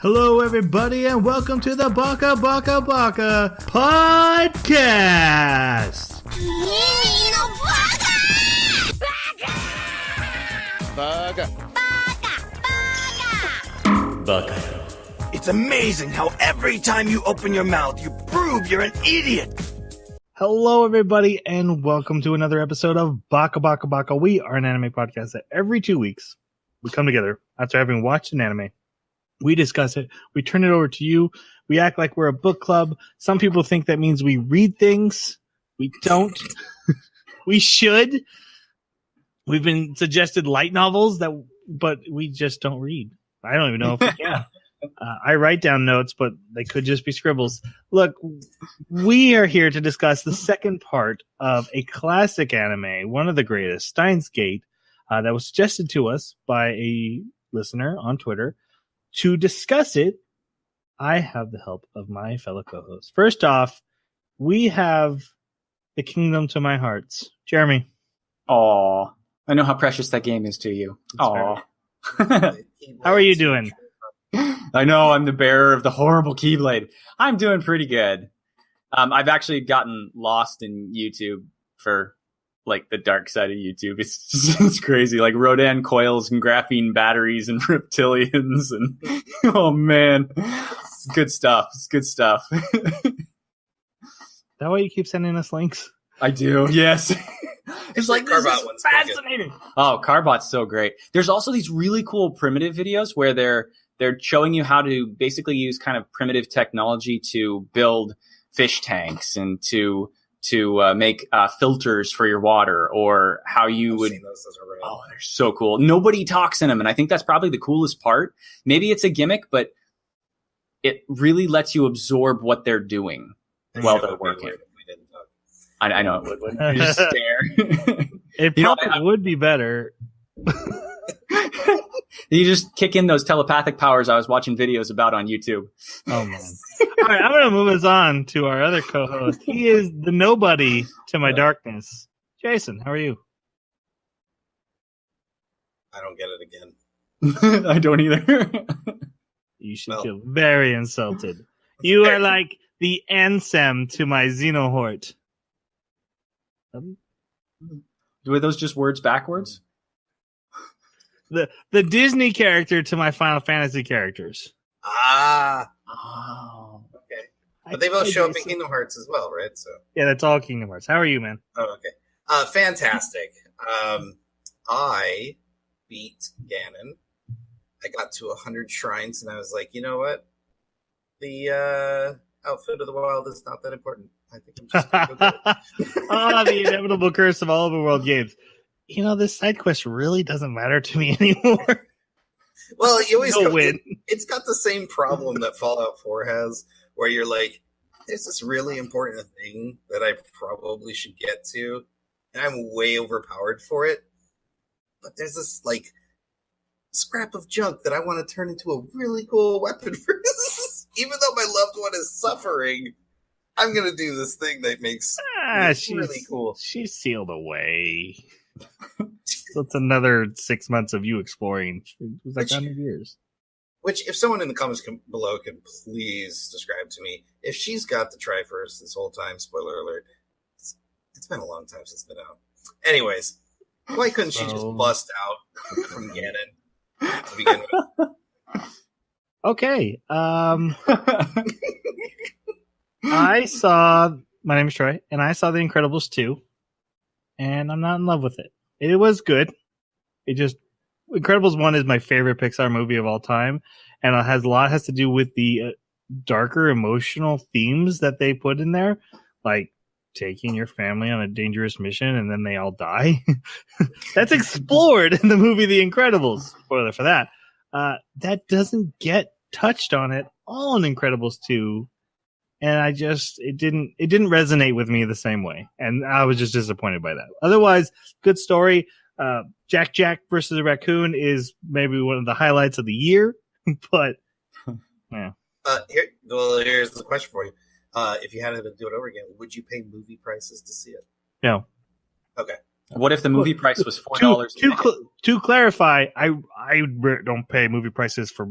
Hello, everybody, and welcome to the Baka Baka Baka podcast. Baka! Baka. It's amazing how every time you open your mouth, you prove you're an idiot. Hello, everybody, and welcome to another episode of Baka Baka Baka. We are an anime podcast that every 2 weeks we come together after having watched an anime. We discuss it. We turn it over to you. We act like we're a book club. Some people think that means we read things. We don't. We should. We've been suggested light novels but we just don't read. I don't even know if we can. I write down notes, but they could just be scribbles. Look, we are here to discuss the second part of a classic anime, one of the greatest, Steins Gate, that was suggested to us by a listener on Twitter. To discuss it, I have the help of my fellow co-hosts. First off, we have the kingdom to my hearts. Jerremy. Aw. I know how precious that game is to you. Aw. How are you doing? I know, I'm the bearer of the horrible Keyblade. I'm doing pretty good. I've actually gotten lost in YouTube for like the dark side of YouTube. It's crazy. Like Rodan coils and graphene batteries and reptilians and oh man. It's good stuff. It's good stuff. That why you keep sending us links? I do, yes. It's like Carbot one's fascinating. Oh, Carbot's so great. There's also these really cool primitive videos where they're showing you how to basically use kind of primitive technology to build fish tanks and to make filters for your water, or how you would. Those are right. Oh, they're so cool. Nobody talks in them, and I think that's probably the coolest part. Maybe it's a gimmick, but it really lets you absorb what they're doing while they're working. We didn't talk. I know it would. Wouldn't it? You just stare. It probably would be better. You just kick in those telepathic powers I was watching videos about on YouTube. Oh, man. All right, I'm going to move us on to our other co-host. He is the nobody to my darkness. Jason, how are you? I don't get it again. I don't either. You should feel very insulted. You are like the Ansem to my Xenohort. Were those just words backwards? The Disney character to my Final Fantasy characters. Oh, okay. I But they both show up in Jason. Kingdom Hearts as well, right? So, Yeah, that's all Kingdom Hearts. How are you, man? oh, okay. Fantastic. I beat Ganon. I got to 100 shrines, and I was like, you know what? The outfit of the wild is not that important. I think I'm just going to go get it. The inevitable curse of all overworld games. You know, this side quest really doesn't matter to me anymore. Well, you always win. It's got the same problem that Fallout 4 has, where you're like, there's this really important thing that I probably should get to, and I'm way overpowered for it. But there's this, like, scrap of junk that I want to turn into a really cool weapon for this. Even though my loved one is suffering, I'm going to do this thing that makes it really cool. She's sealed away. So it's another 6 months of you exploring. It was like 100 years. Which, if someone in the comments below can please describe to me, if she's got the Triforce this whole time, spoiler alert, it's been a long time since it's been out. Anyways, why couldn't she just bust out from Ganon to begin with? Okay. My name is Troy, and I saw The Incredibles 2, and I'm not in love with it. It was good. Incredibles 1 is my favorite Pixar movie of all time, and it has to do with the darker emotional themes that they put in there, like taking your family on a dangerous mission and then they all die. That's explored in the movie The Incredibles. Spoiler for that. That doesn't get touched on at all in Incredibles 2. And it didn't resonate with me the same way. And I was just disappointed by that. Otherwise, good story. Jack versus a raccoon is maybe one of the highlights of the year, but yeah. Here's the question for you. If you had to do it over again, would you pay movie prices to see it? No. Okay. What if the movie price was $4? To clarify, I don't pay movie prices for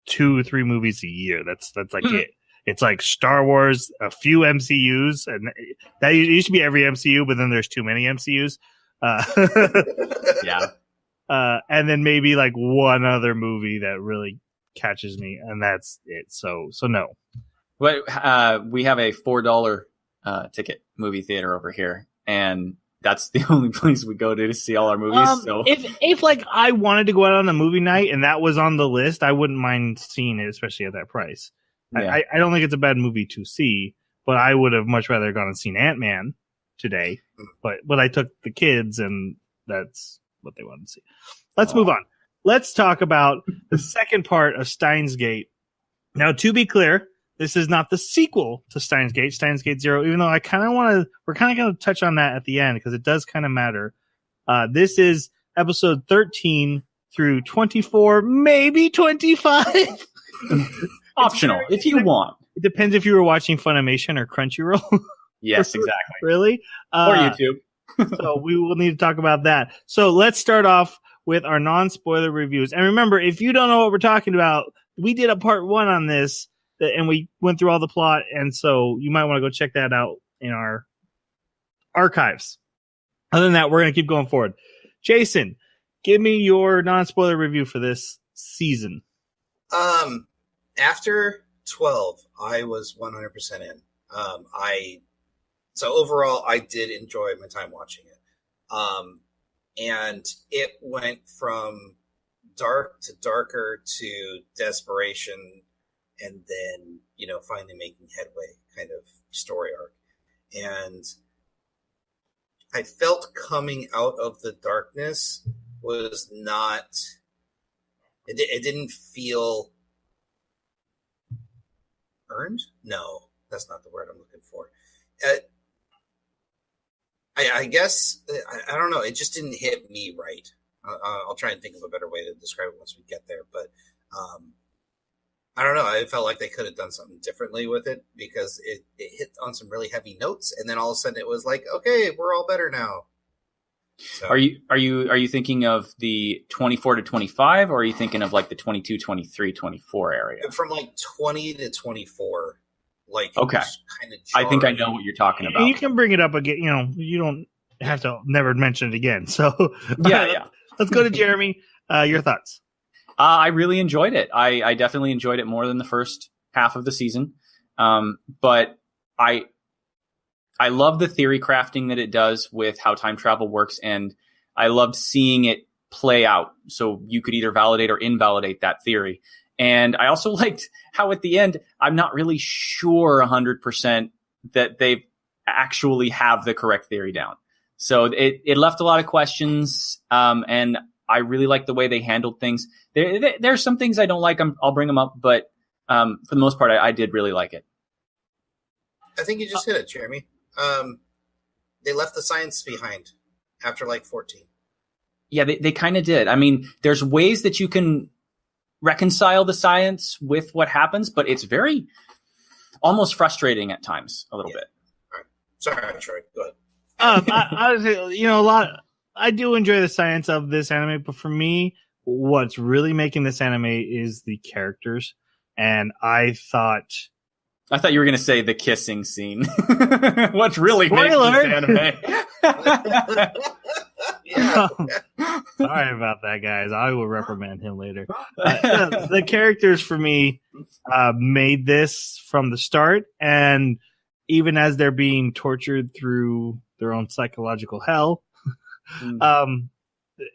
2-3 movies a year. That's like it. It's like Star Wars, a few MCUs, and that used to be every MCU, but then there's too many MCUs. Yeah. And then maybe like one other movie that really catches me, and that's it. So no. But we have a $4 ticket movie theater over here, and that's the only place we go to see all our movies. So if like I wanted to go out on a movie night and that was on the list, I wouldn't mind seeing it, especially at that price. Yeah. I don't think it's a bad movie to see, but I would have much rather gone and seen Ant-Man today. But I took the kids, and that's what they wanted to see. Let's move on. Let's talk about the second part of Steins Gate. Now, to be clear, this is not the sequel to Steins Gate, Steins Gate 0, even though we're kind of going to touch on that at the end because it does kind of matter. This is episode 13 through 24, maybe 25. Optional, if you want. It depends if you were watching Funimation or Crunchyroll. Yes, exactly. Really? Or YouTube. So we will need to talk about that. So let's start off with our non-spoiler reviews. And remember, if you don't know what we're talking about, we did a part 1 on this, and we went through all the plot, and so you might want to go check that out in our archives. Other than that, we're going to keep going forward. Jason, give me your non-spoiler review for this season. After 12, I was 100% in. So overall, I did enjoy my time watching it. And it went from dark to darker to desperation, and then, finally making headway kind of story arc. And I felt coming out of the darkness was not, it didn't feel earned? No, that's not the word I'm looking for. I guess, I don't know, it just didn't hit me right. I'll try and think of a better way to describe it once we get there, but I don't know, I felt like they could have done something differently with it because it hit on some really heavy notes, and then all of a sudden it was like, okay, we're all better now. So, are you thinking of the 24 to 25, or are you thinking of like the 22, 23, 24 area? From like 20 to 24. Like, okay. Kind of I think I know what you're talking about. And you can bring it up again. You don't have to never mention it again. So yeah. Let's go to Jerremy. Your thoughts? I really enjoyed it. I definitely enjoyed it more than the first half of the season. But I love the theory crafting that it does with how time travel works, and I loved seeing it play out. So you could either validate or invalidate that theory. And I also liked how at the end, I'm not really sure 100% that they actually have the correct theory down. So it left a lot of questions, and I really like the way they handled things. There's some things I don't like. I'll bring them up, but for the most part, I did really like it. I think you just hit it, Jeremy. They left the science behind after like 14. Yeah, they kind of did. I mean, there's ways that you can reconcile the science with what happens, but it's very almost frustrating at times, a little bit. All right. Sorry, Troy. Go ahead. I do enjoy the science of this anime, but for me, what's really making this anime is the characters. And I thought you were going to say the kissing scene. What's really Spoiler! making this anime? Yeah. Sorry about that, guys. I will reprimand him later. The characters for me made this from the start, and even as they're being tortured through their own psychological hell,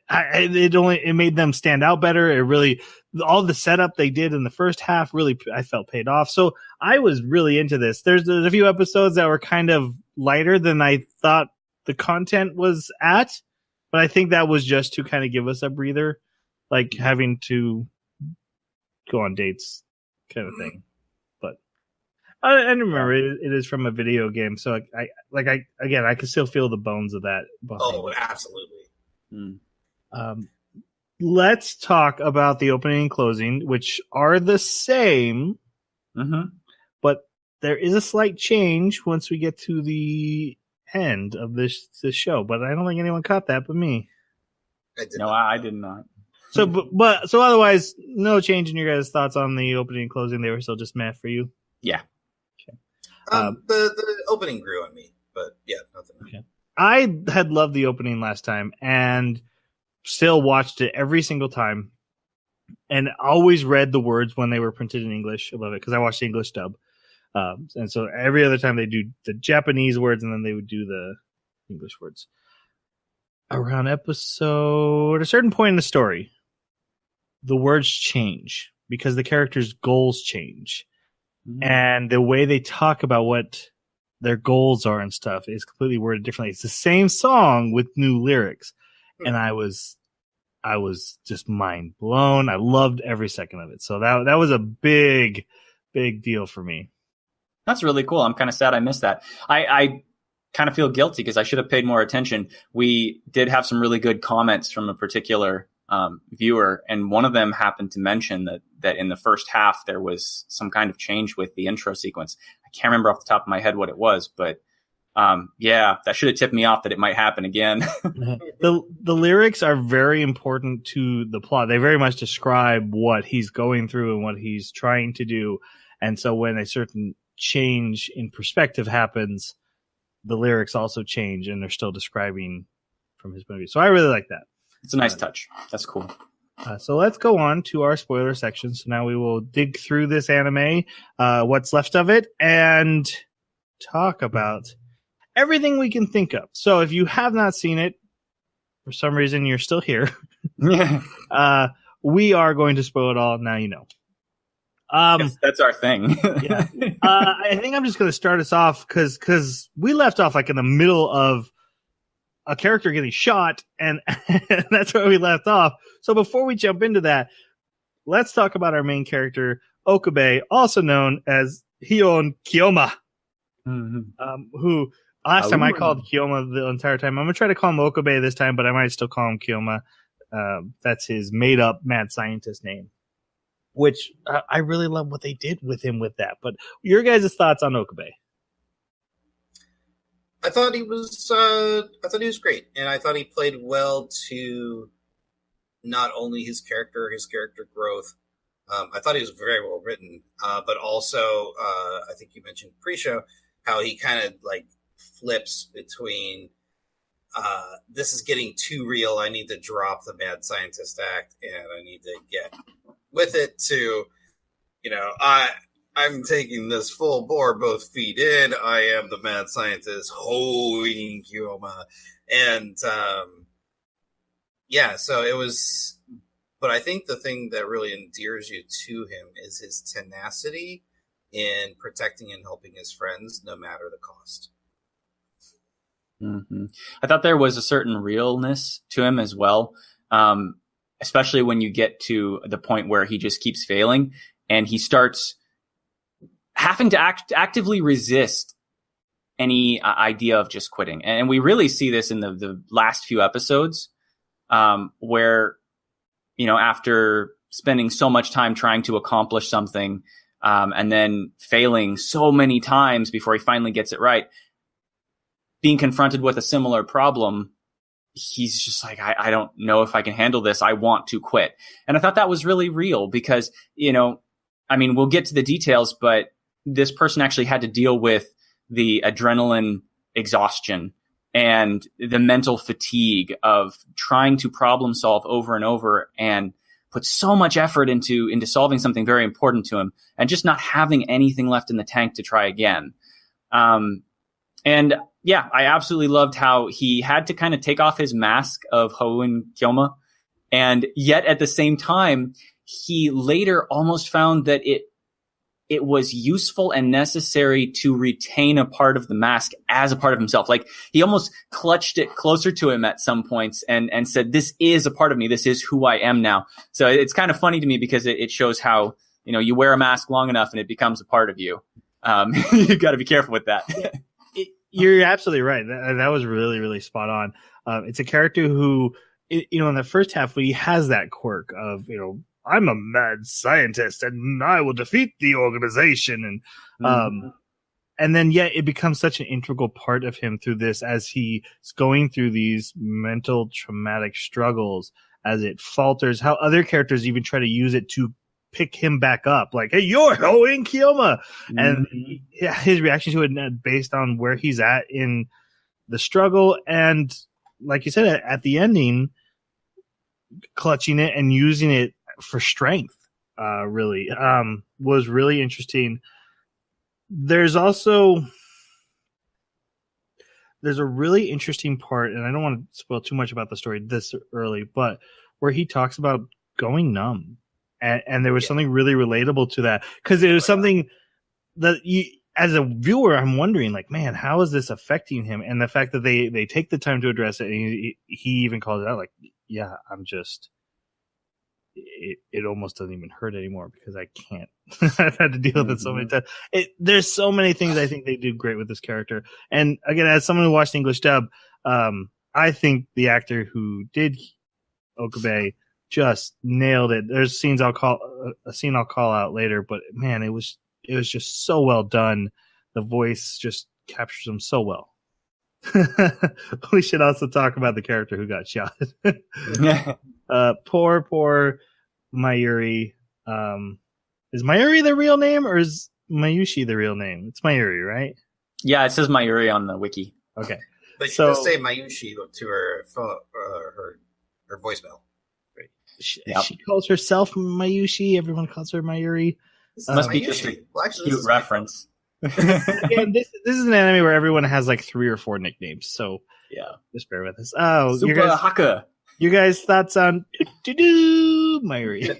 it made them stand out better. It really, all the setup they did in the first half really, I felt paid off. So I was really into this. There's a few episodes that were kind of lighter than I thought the content was at, but I think that was just to kind of give us a breather, like having to go on dates kind of thing. But I remember it is from a video game, so I can still feel the bones of that. Oh, absolutely. Let's talk about the opening and closing, which are the same, but there is a slight change once we get to the end of this show. But I don't think anyone caught that but me. I did not. So, so otherwise, no change in your guys' thoughts on the opening and closing. They were still just meh for you. Yeah. Okay. The opening grew on me, but yeah, nothing. Okay. I had loved the opening last time and still watched it every single time, and always read the words when they were printed in English above it because I watched the English dub. And so every other time they do the Japanese words and then they would do the English words. Around a certain point in the story, the words change because the characters' goals change. And the way they talk about what their goals are and stuff is completely worded differently. It's the same song with new lyrics. And I was just mind blown. I loved every second of it. So that was a big deal for me. That's really cool. I'm kind of sad I missed that. I kind of feel guilty because I should have paid more attention. We did have some really good comments from a particular viewer, and one of them happened to mention that in the first half there was some kind of change with the intro sequence. I can't remember off the top of my head what it was, but yeah, that should have tipped me off that it might happen again. The lyrics are very important to the plot. They very much describe what he's going through and what he's trying to do. And so when a certain change in perspective happens, the lyrics also change and they're still describing from his movie. So I really like that. It's a nice touch. That's cool. So let's go on to our spoiler section. So now we will dig through this anime, what's left of it, and talk about everything we can think of. So if you have not seen it, for some reason you're still here, we are going to spoil it all. Now you know. Yes, that's our thing. Yeah. I think I'm just going to start us off because we left off like in the middle of a character getting shot, and that's where we left off. So before we jump into that, let's talk about our main character, Okabe, also known as Hion Kiyoma, who last time I called Kiyoma the entire time. I'm going to try to call him Okabe this time, but I might still call him Kiyoma. That's his made-up mad scientist name, which I really love what they did with him with that. But your guys' thoughts on Okabe? I thought he was great, and I thought he played well to not only his character growth. I thought he was very well written, but also I think you mentioned pre-show how he kind of like flips between this is getting too real. I need to drop the mad scientist act, and I need to get with it to, I'm taking this full bore, both feet in. I am the mad scientist, hoing Kiyoma. And, so it was, but I think the thing that really endears you to him is his tenacity in protecting and helping his friends, no matter the cost. Mm-hmm. I thought there was a certain realness to him as well. Especially when you get to the point where he just keeps failing and he starts having to actively resist any idea of just quitting. And we really see this in the last few episodes, where, after spending so much time trying to accomplish something, and then failing so many times before he finally gets it right, being confronted with a similar problem, he's just like, I don't know if I can handle this. I want to quit. And I thought that was really real because, we'll get to the details, but this person actually had to deal with the adrenaline exhaustion and the mental fatigue of trying to problem solve over and over and put so much effort into solving something very important to him and just not having anything left in the tank to try again. And yeah, I absolutely loved how he had to kind of take off his mask of Houn Kyoma. And yet at the same time, he later almost found that it was useful and necessary to retain a part of the mask as a part of himself. Like he almost clutched it closer to him at some points and said, this is a part of me. This is who I am now. So it's kind of funny to me because it shows how, you wear a mask long enough and it becomes a part of you. You got to be careful with that. You're absolutely right. That was really, really spot on. It's a character who, in the first half, he has that quirk of, I'm a mad scientist and I will defeat the organization. And then, it becomes such an integral part of him through this as he's going through these mental traumatic struggles as it falters, how other characters even try to use it to pick him back up, like, hey, you're Hoen Kiyoma. And his reaction to it based on where he's at in the struggle. And like you said, at the ending, clutching it and using it for strength, really, was really interesting. There's a really interesting part, and I don't want to spoil too much about the story this early, but where he talks about going numb. And there was something really relatable to that, because it was something that you, as a viewer, I'm wondering, like, man, how is this affecting him? And the fact that they take the time to address it, and he even calls it out, like, yeah, I'm just, it almost doesn't even hurt anymore because I can't. I've had to deal with it so many times. There's so many things I think they do great with this character. And again, as someone who watched English dub, I think the actor who did Okabe just nailed it. There's a scene I'll call out later, but man, it was just so well done. The voice just captures him so well. We should also talk about the character who got shot. Poor Mayuri. Is Mayuri the real name, or is Mayushi the real name? It's Mayuri, right? Yeah, it says Mayuri on the wiki. Okay, but she does say Mayushi to her phone, her voicemail. She calls herself Mayushi. Everyone calls her Mayuri. Must be just a cute reference. Again, this is an anime where everyone has like 3 or 4 nicknames, so yeah, just bear with us. Oh, Super Haka. You guys' thoughts on Mayuri?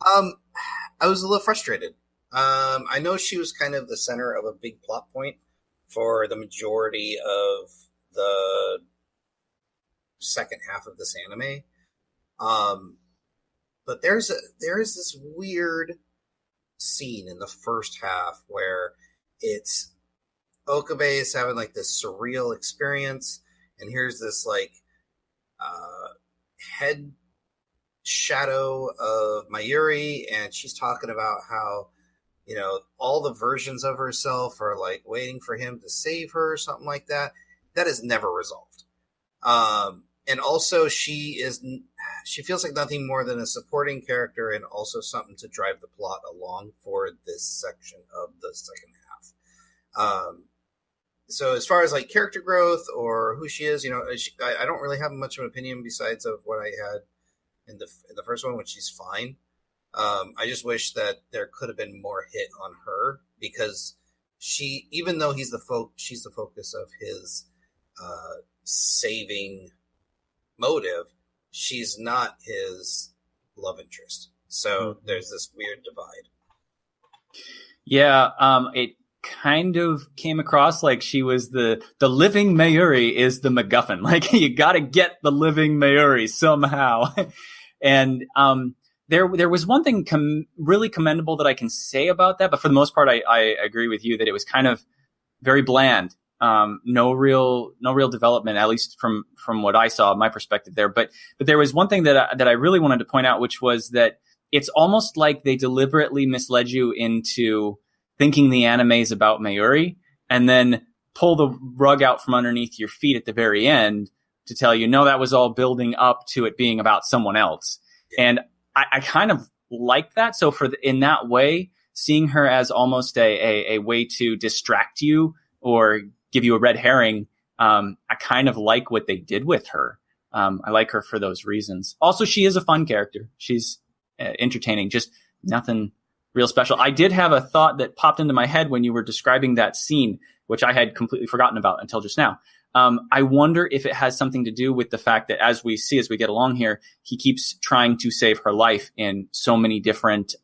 I was a little frustrated. I know she was kind of the center of a big plot point for the majority of the second half of this anime. But there is this weird scene in the first half where it's Okabe is having like this surreal experience, and here's this like head shadow of Mayuri, and she's talking about how, you know, all the versions of herself are like waiting for him to save her or something like that. That is never resolved. And also she feels like nothing more than a supporting character, and also something to drive the plot along for this section of the second half. So as far as like character growth or who she is, you know, I don't really have much of an opinion besides of what I had in the first one, which she's fine. I just wish that there could have been more hit on her, because she, even though she's the focus of his saving motive, she's not his love interest. So there's this weird divide. Yeah, it kind of came across like she was the living Mayuri is the MacGuffin. Like, you got to get the living Mayuri somehow. And there was one thing really commendable that I can say about that, but for the most part, I agree with you that it was kind of very bland. No real development, at least from what I saw, my perspective there. But there was one thing that I really wanted to point out, which was that it's almost like they deliberately misled you into thinking the anime is about Mayuri, and then pull the rug out from underneath your feet at the very end to tell you, no, that was all building up to it being about someone else. And I kind of like that. So in that way, seeing her as almost a way to distract you or give you a red herring, I kind of like what they did with her. I like her for those reasons. Also, she is a fun character. She's entertaining, just nothing real special. I did have a thought that popped into my head when you were describing that scene, which I had completely forgotten about until just now. I wonder if it has something to do with the fact that as we get along here, he keeps trying to save her life in so many different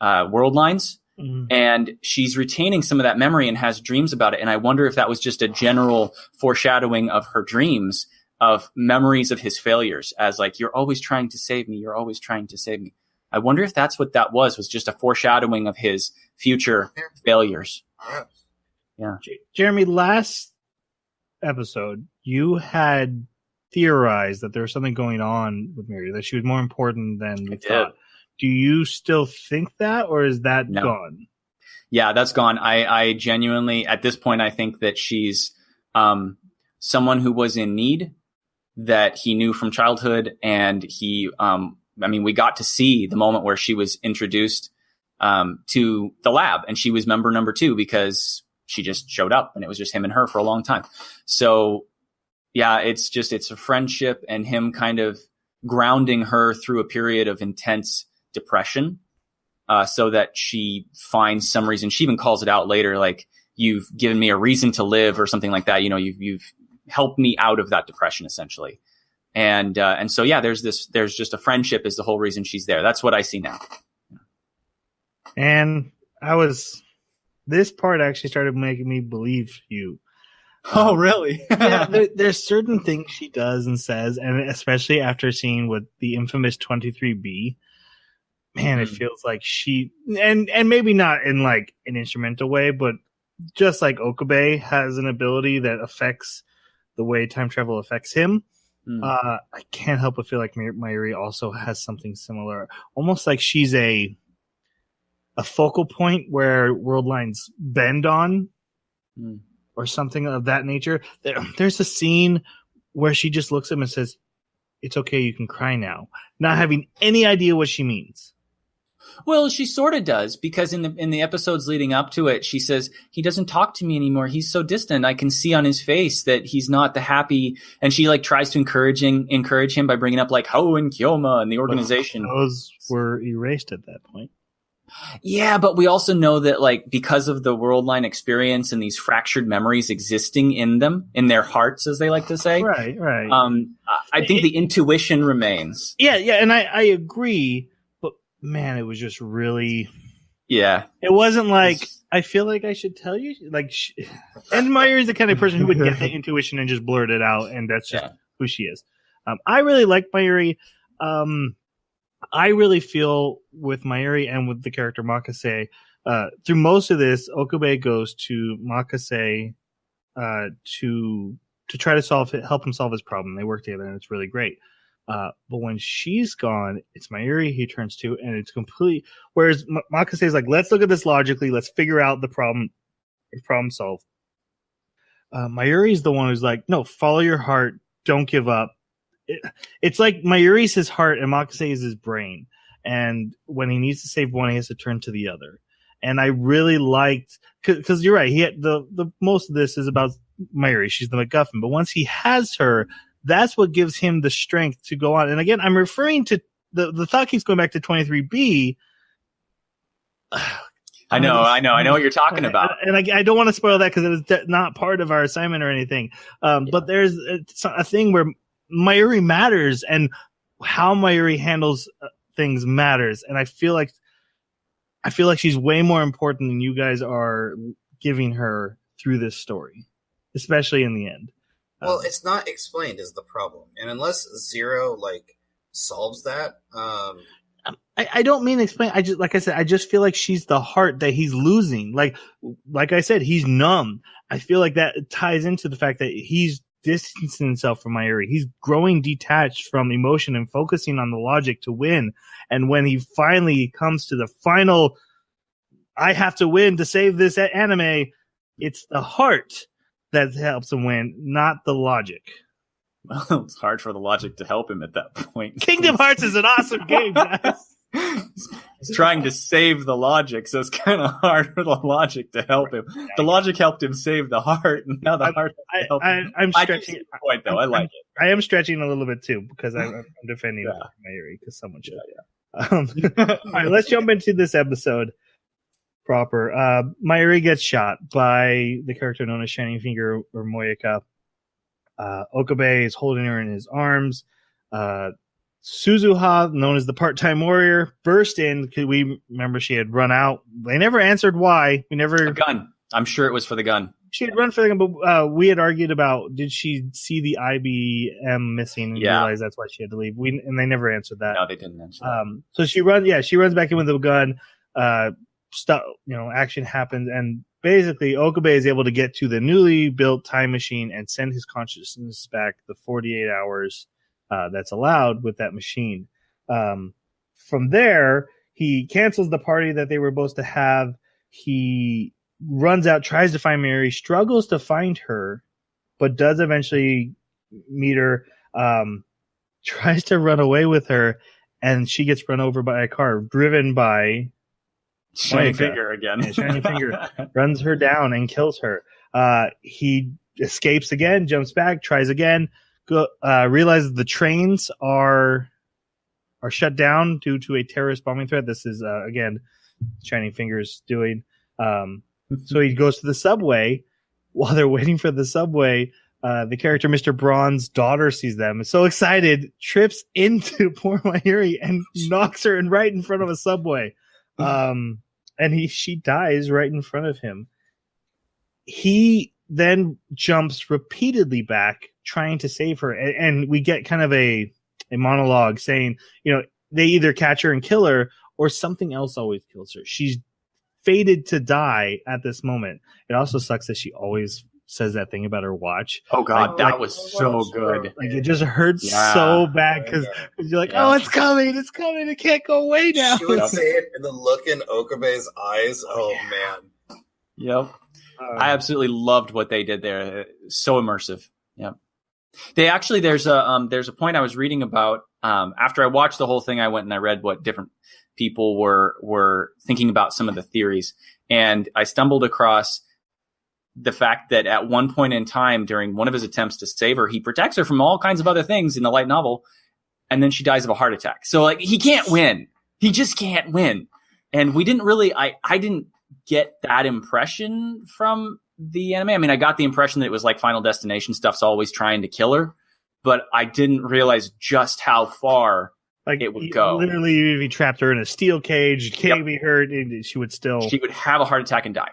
world lines. Mm-hmm. And she's retaining some of that memory and has dreams about it. And I wonder if that was just a general foreshadowing of her dreams, of memories of his failures, as like, you're always trying to save me. You're always trying to save me. I wonder if that's what that was just a foreshadowing of his future failures. Yeah. Jerremy, last episode, you had theorized that there was something going on with Mary, that she was more important than we thought. Do you still think that, or is that gone? Yeah, that's gone. I genuinely, at this point, I think that she's someone who was in need, that he knew from childhood. And we got to see the moment where she was introduced to the lab, and she was member number 2 because she just showed up, and it was just him and her for a long time. So yeah, it's a friendship and him kind of grounding her through a period of intense depression, so that she finds some reason. She even calls it out later, like, you've given me a reason to live or something like that. You've helped me out of that depression, essentially. And so, yeah, there's just a friendship is the whole reason she's there. That's what I see now. And this part actually started making me believe you. Oh, really? Yeah, there's certain things she does and says, and especially after seeing what the infamous 23B, man, it feels like she, and maybe not in like an instrumental way, but just like Okabe has an ability that affects the way time travel affects him. I can't help but feel like Mayuri also has something similar, almost like she's a focal point where world lines bend on, or something of that nature. There's a scene where she just looks at him and says, "It's okay, you can cry now," not having any idea what she means. Well, she sort of does, because in the episodes leading up to it, she says, he doesn't talk to me anymore. He's so distant. I can see on his face that he's not the happy. And she like tries to encourage him by bringing up like Ho and Kyoma and the organization. Those were erased at that point. Yeah, but we also know that like because of the world line experience and these fractured memories existing in them, in their hearts, as they like to say. Right. I think the intuition remains. Yeah, and I agree. Man, it was just really. Yeah. It wasn't like, I feel like I should tell you. Like, and Mayuri is the kind of person who would get the intuition and just blurt it out, and that's just who she is. I really like Mayuri. I really feel with Mayuri and with the character Makase, through most of this, Okabe goes to Makase to try to help him solve his problem. They work together, and it's really great. But when she's gone, it's Mayuri he turns to, and it's complete. Whereas Makase is like, let's look at this logically, let's figure out the problem solve. Mayuri is the one who's like, no, follow your heart, don't give up. It's like Mayuri's his heart and Makase is his brain. And when he needs to save one, he has to turn to the other. And I really liked, because you're right, he had the most of this is about Mayuri. She's the MacGuffin. But once he has her, that's what gives him the strength to go on. And again, I'm referring to the thought keeps going back to 23B. I know what you're talking about. And I don't want to spoil that because it is not part of our assignment or anything. But there's a thing where Mayuri matters, and how Mayuri handles things matters. And I feel like she's way more important than you guys are giving her through this story, especially in the end. Well, it's not explained is the problem, and unless Zero like solves that, I don't mean explain. I just feel like she's the heart that he's losing. Like I said, he's numb. I feel like that ties into the fact that he's distancing himself from Mayuri. He's growing detached from emotion and focusing on the logic to win. And when he finally comes to the final, I have to win to save this anime, it's the heart that helps him win, not the logic. Well, it's hard for the logic to help him at that point. Kingdom Hearts is an awesome game, guys. He's trying to save the logic, so it's kind of hard for the logic to help him. The logic helped him save the heart, and now the heart helped him. I'm stretching. Point though, I like it. I am stretching a little bit too because I'm defending Mayuri because someone should. All right, let's jump into this episode proper. Mayuri gets shot by the character known as Shining Finger or Moyaka. Okabe is holding her in his arms. Suzuha, known as the part-time warrior, burst in because we remember she had run out. They never answered why. We never. A gun. I'm sure it was for the gun. She had run for the gun, but we had argued about did she see the IBM missing and realize that's why she had to leave. And they never answered that. No, they didn't answer that. So she runs back in with the gun. Action happens, and basically Okabe is able to get to the newly built time machine and send his consciousness back the 48 hours that's allowed with that machine. From there, he cancels the party that they were supposed to have. He runs out, tries to find Mary, struggles to find her, but does eventually meet her. tries to run away with her, and she gets run over by a car driven by Shining Monica. Finger again. Yeah, Shining Finger runs her down and kills her. He escapes again, jumps back, tries again, realizes the trains are shut down due to a terrorist bombing threat. This is, again, Shining Finger's doing. So he goes to the subway. While they're waiting for the subway, the character Mr. Braun's daughter sees them. Is so excited, trips into poor Mayuri and knocks her right in front of a subway. And she dies right in front of him. He then jumps repeatedly back, trying to save her. And we get kind of a monologue saying, they either catch her and kill her, or something else always kills her. She's fated to die at this moment. It also sucks that she always says that thing about her watch. Oh God, that was so good. Like, it just hurts so bad because you're like, oh, it's coming, it can't go away now. She would say it, and the look in Okabe's eyes. Oh man. Yep. I absolutely loved what they did there. So immersive. Yep. They actually, there's a point I was reading about. After I watched the whole thing, I went and I read what different people were thinking about some of the theories, and I stumbled across the fact that at one point in time during one of his attempts to save her, he protects her from all kinds of other things in the light novel, and then she dies of a heart attack. So like, he can't win. He just can't win. And we didn't really, I didn't get that impression from the anime. I mean, I got the impression that it was like Final Destination stuff's always trying to kill her, but I didn't realize just how far it would go. Literally, if he trapped her in a steel cage, can't be hurt, she would have a heart attack and die.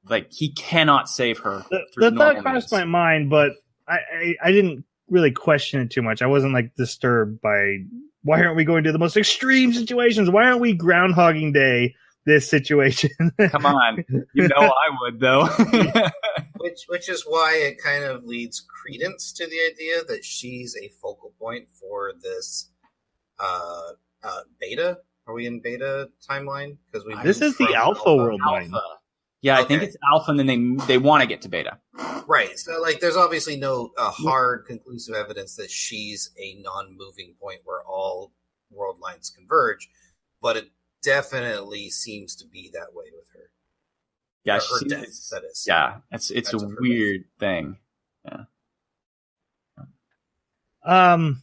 Like, he cannot save her. The thought crossed my mind, but I didn't really question it too much. I wasn't like disturbed by, why aren't we going to the most extreme situations? Why aren't we Groundhogging Day this situation? Come on. I would, though. Which is why it kind of leads credence to the idea that she's a focal point for this beta. Are we in beta timeline? Because this is the alpha world line. Yeah, I think it's alpha, and then they want to get to beta. Right. So, like, there's obviously no hard, conclusive evidence that she's a non-moving point where all world lines converge, but it definitely seems to be that way with her. Yeah, her death, that is. Yeah, it's a weird thing. Yeah.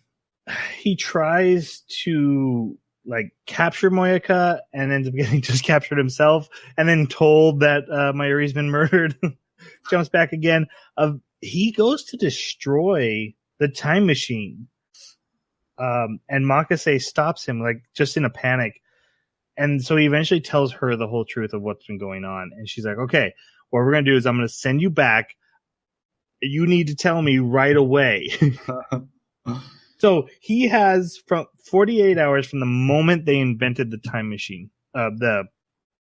He tries to capture Moyaka and ends up getting just captured himself, and then told that Mayuri's been murdered. Jumps back again. He goes to destroy the time machine, and Makase stops him, just in a panic. And so he eventually tells her the whole truth of what's been going on, and she's like, "Okay, what we're gonna do is I'm gonna send you back. You need to tell me right away." So he has from 48 hours from the moment they invented the time machine, the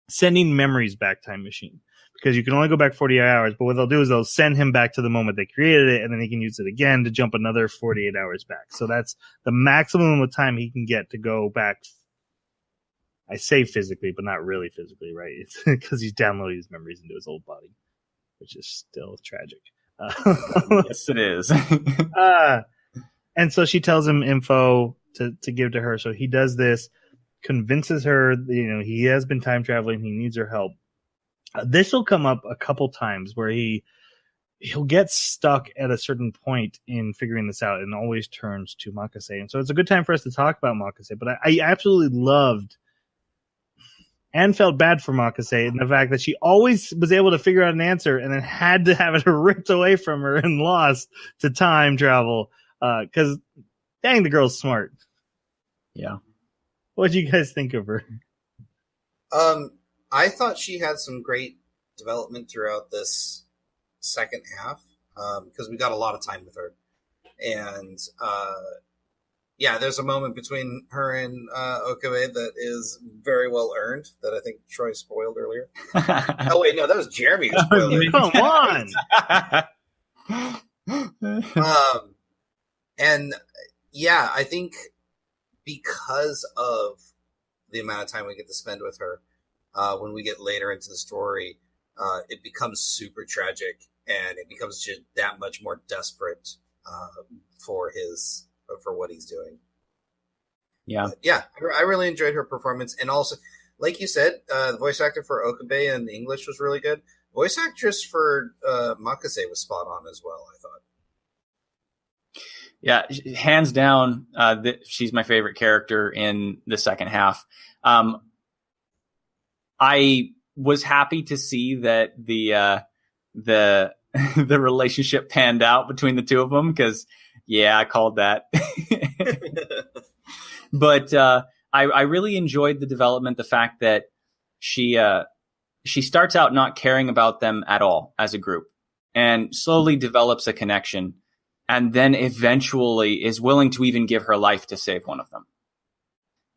sending memories back time machine, because you can only go back 48 hours. But what they'll do is they'll send him back to the moment they created it, and then he can use it again to jump another 48 hours back. So that's the maximum of time he can get to go back. I say physically, but not really physically, right? It's because he's downloading his memories into his old body, which is still tragic. Yes, it is. And so she tells him info to give to her. So he does this, convinces her, he has been time traveling. He needs her help. This will come up a couple times where he'll get stuck at a certain point in figuring this out and always turns to Makase. And so it's a good time for us to talk about Makase. But I absolutely loved and felt bad for Makase in the fact that she always was able to figure out an answer and then had to have it ripped away from her and lost to time travel. Because dang, the girl's smart. Yeah. What do you guys think of her? I thought she had some great development throughout this second half, because we got a lot of time with her. And there's a moment between her and Okabe that is very well earned that I think Troy spoiled earlier. Oh wait, no, that was Jerremy who spoiled it. Come on. And yeah, I think because of the amount of time we get to spend with her, when we get later into the story, it becomes super tragic, and it becomes just that much more desperate for his for what he's doing. Yeah. But yeah, I really enjoyed her performance. And also, like you said, the voice actor for Okabe in English was really good. Voice actress for Makase was spot on as well, I thought. Yeah, hands down, she's my favorite character in the second half. I was happy to see that the the relationship panned out between the two of them because, yeah, I called that. But I really enjoyed the development, the fact that she starts out not caring about them at all as a group and slowly develops a connection. And then eventually is willing to even give her life to save one of them.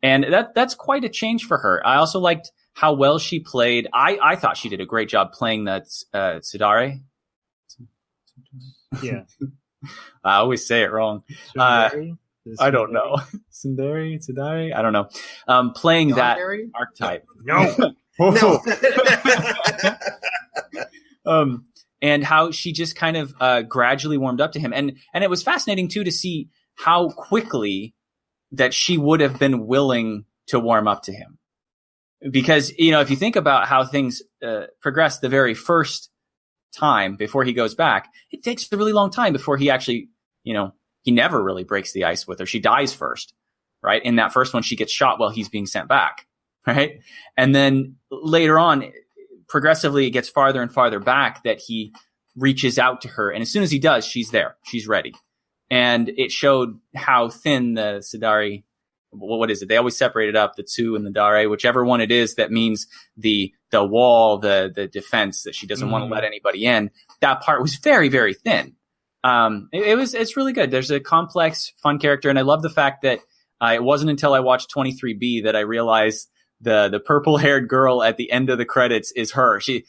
And that's quite a change for her. I also liked how well she played. I thought she did a great job playing that Tsudare. Yeah. I always say it wrong. I don't know. Tsudare? I don't know. Playing that archetype. No. No. And how she just kind of gradually warmed up to him. And it was fascinating, too, to see how quickly that she would have been willing to warm up to him. Because, if you think about how things progress the very first time before he goes back, it takes a really long time before he actually, he never really breaks the ice with her. She dies first, right? In that first one, she gets shot while he's being sent back, right? And then later on, progressively it gets farther and farther back that he reaches out to her. And as soon as he does, she's there. She's ready. And it showed how thin the Tsudare, what is it? They always separate it up, the Tsu and the Dare, whichever one it is that means the wall, the defense that she doesn't want to let anybody in. That part was very, very thin. It's really good. There's a complex, fun character. And I love the fact that it wasn't until I watched 23B that I realized the purple-haired girl at the end of the credits is her. She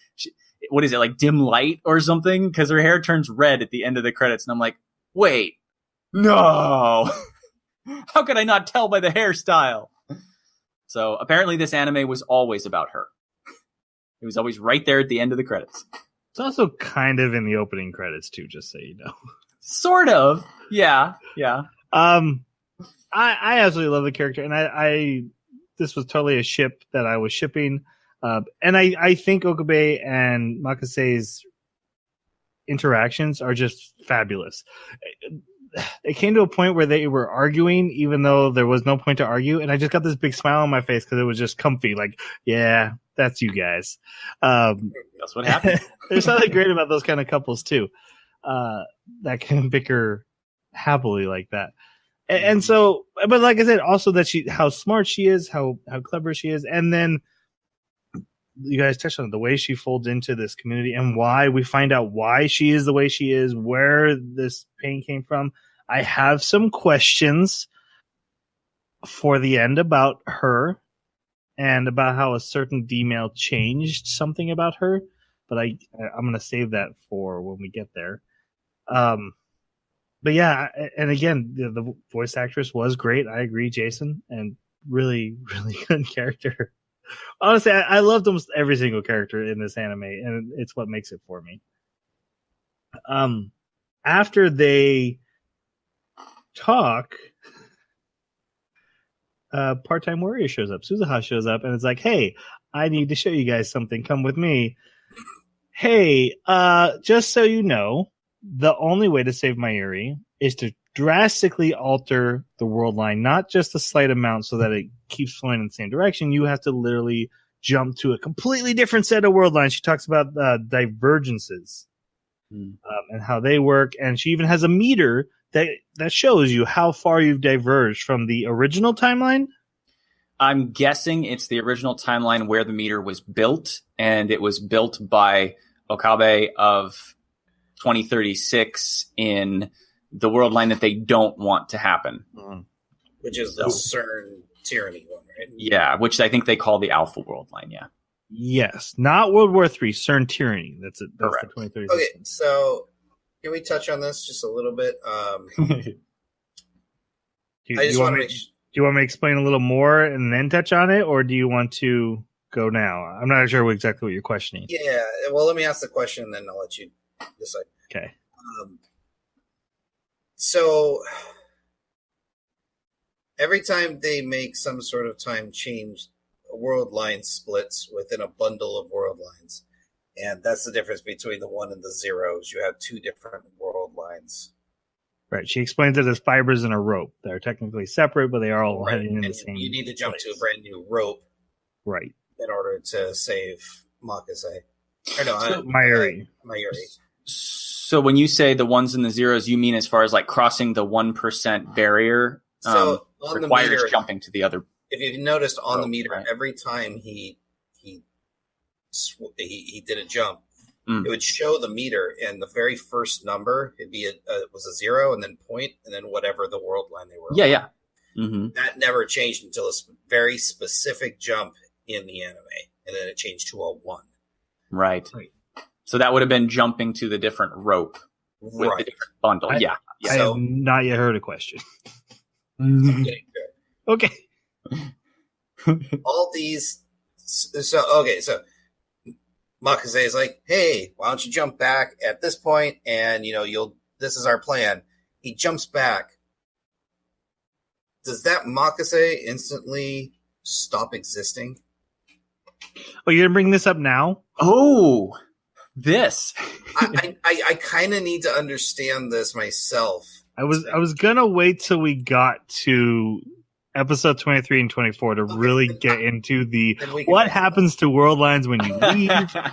what is it, like dim light or something? Because her hair turns red at the end of the credits, and I'm like, wait, no! How could I not tell by the hairstyle? So apparently, this anime was always about her. It was always right there at the end of the credits. It's also kind of in the opening credits too, just so you know. Sort of, yeah. I absolutely love the character, and this was totally a ship that I was shipping. And I think Okabe and Makase's interactions are just fabulous. It came to a point where they were arguing, even though there was no point to argue. And I just got this big smile on my face because it was just comfy. Like, yeah, that's you guys. That's what happened. There's something great about those kind of couples too, that can bicker happily like that. And so, but like I said, also that how smart she is, how clever she is. And then you guys touched on it, the way she folds into this community and why we find out why she is the way she is, where this pain came from. I have some questions for the end about her and about how a certain D-mail changed something about her, but I'm going to save that for when we get there. But yeah, and again, the voice actress was great. I agree, Jason, and really, really good character. Honestly, I loved almost every single character in this anime, and it's what makes it for me. After they talk, Part-Time Warrior shows up. Suzuha shows up, and it's like, hey, I need to show you guys something. Come with me. Hey, just so you know, the only way to save Mayuri is to drastically alter the world line, not just a slight amount so that it keeps flowing in the same direction. You have to literally jump to a completely different set of world lines. She talks about divergences and how they work. And she even has a meter that shows you how far you've diverged from the original timeline. I'm guessing it's the original timeline where the meter was built, and it was built by Okabe of 2036 in the world line that they don't want to happen. Which is the CERN tyranny one, right? Yeah, which I think they call the Alpha world line, yeah. Yes, not World War III, CERN tyranny. That's it. That's correct. The 2036. Okay, so can we touch on this just a little bit? Do you want me to explain a little more and then touch on it, or do you want to go now? I'm not sure exactly what you're questioning. Yeah, well, let me ask the question, and then I'll let you decide. Okay. So every time they make some sort of time change, a world line splits within a bundle of world lines. And that's the difference between the 1 and the 0s. You have 2 different world lines. Right. She explains it as fibers in a rope. They're technically separate, but they are all heading in the same. You need to jump place. to a brand new rope. Right. In order to save Makase. Or no, Mayuri. So when you say the 1s and the 0s, you mean as far as like crossing the 1% barrier so on requires the meter, jumping to the other. If you've noticed on the meter, right. every time he did a jump, it would show the meter, and the very first number it'd be was a 0, and then point, and then whatever the world line they were. Yeah. Mm-hmm. That never changed until a very specific jump in the anime, and then it changed to a 1. Right. So that would have been jumping to the different rope with the different bundle. Yeah. I have not yet heard a question. I'm getting good. Okay. All these. So Makase is like, hey, why don't you jump back at this point, and this is our plan. He jumps back. Does that Makase instantly stop existing? Oh, you're gonna bring this up now? Oh, this. I kind of need to understand this myself. I was gonna wait till we got to episode 23 and 24 to really get into what happens to world lines when you leave,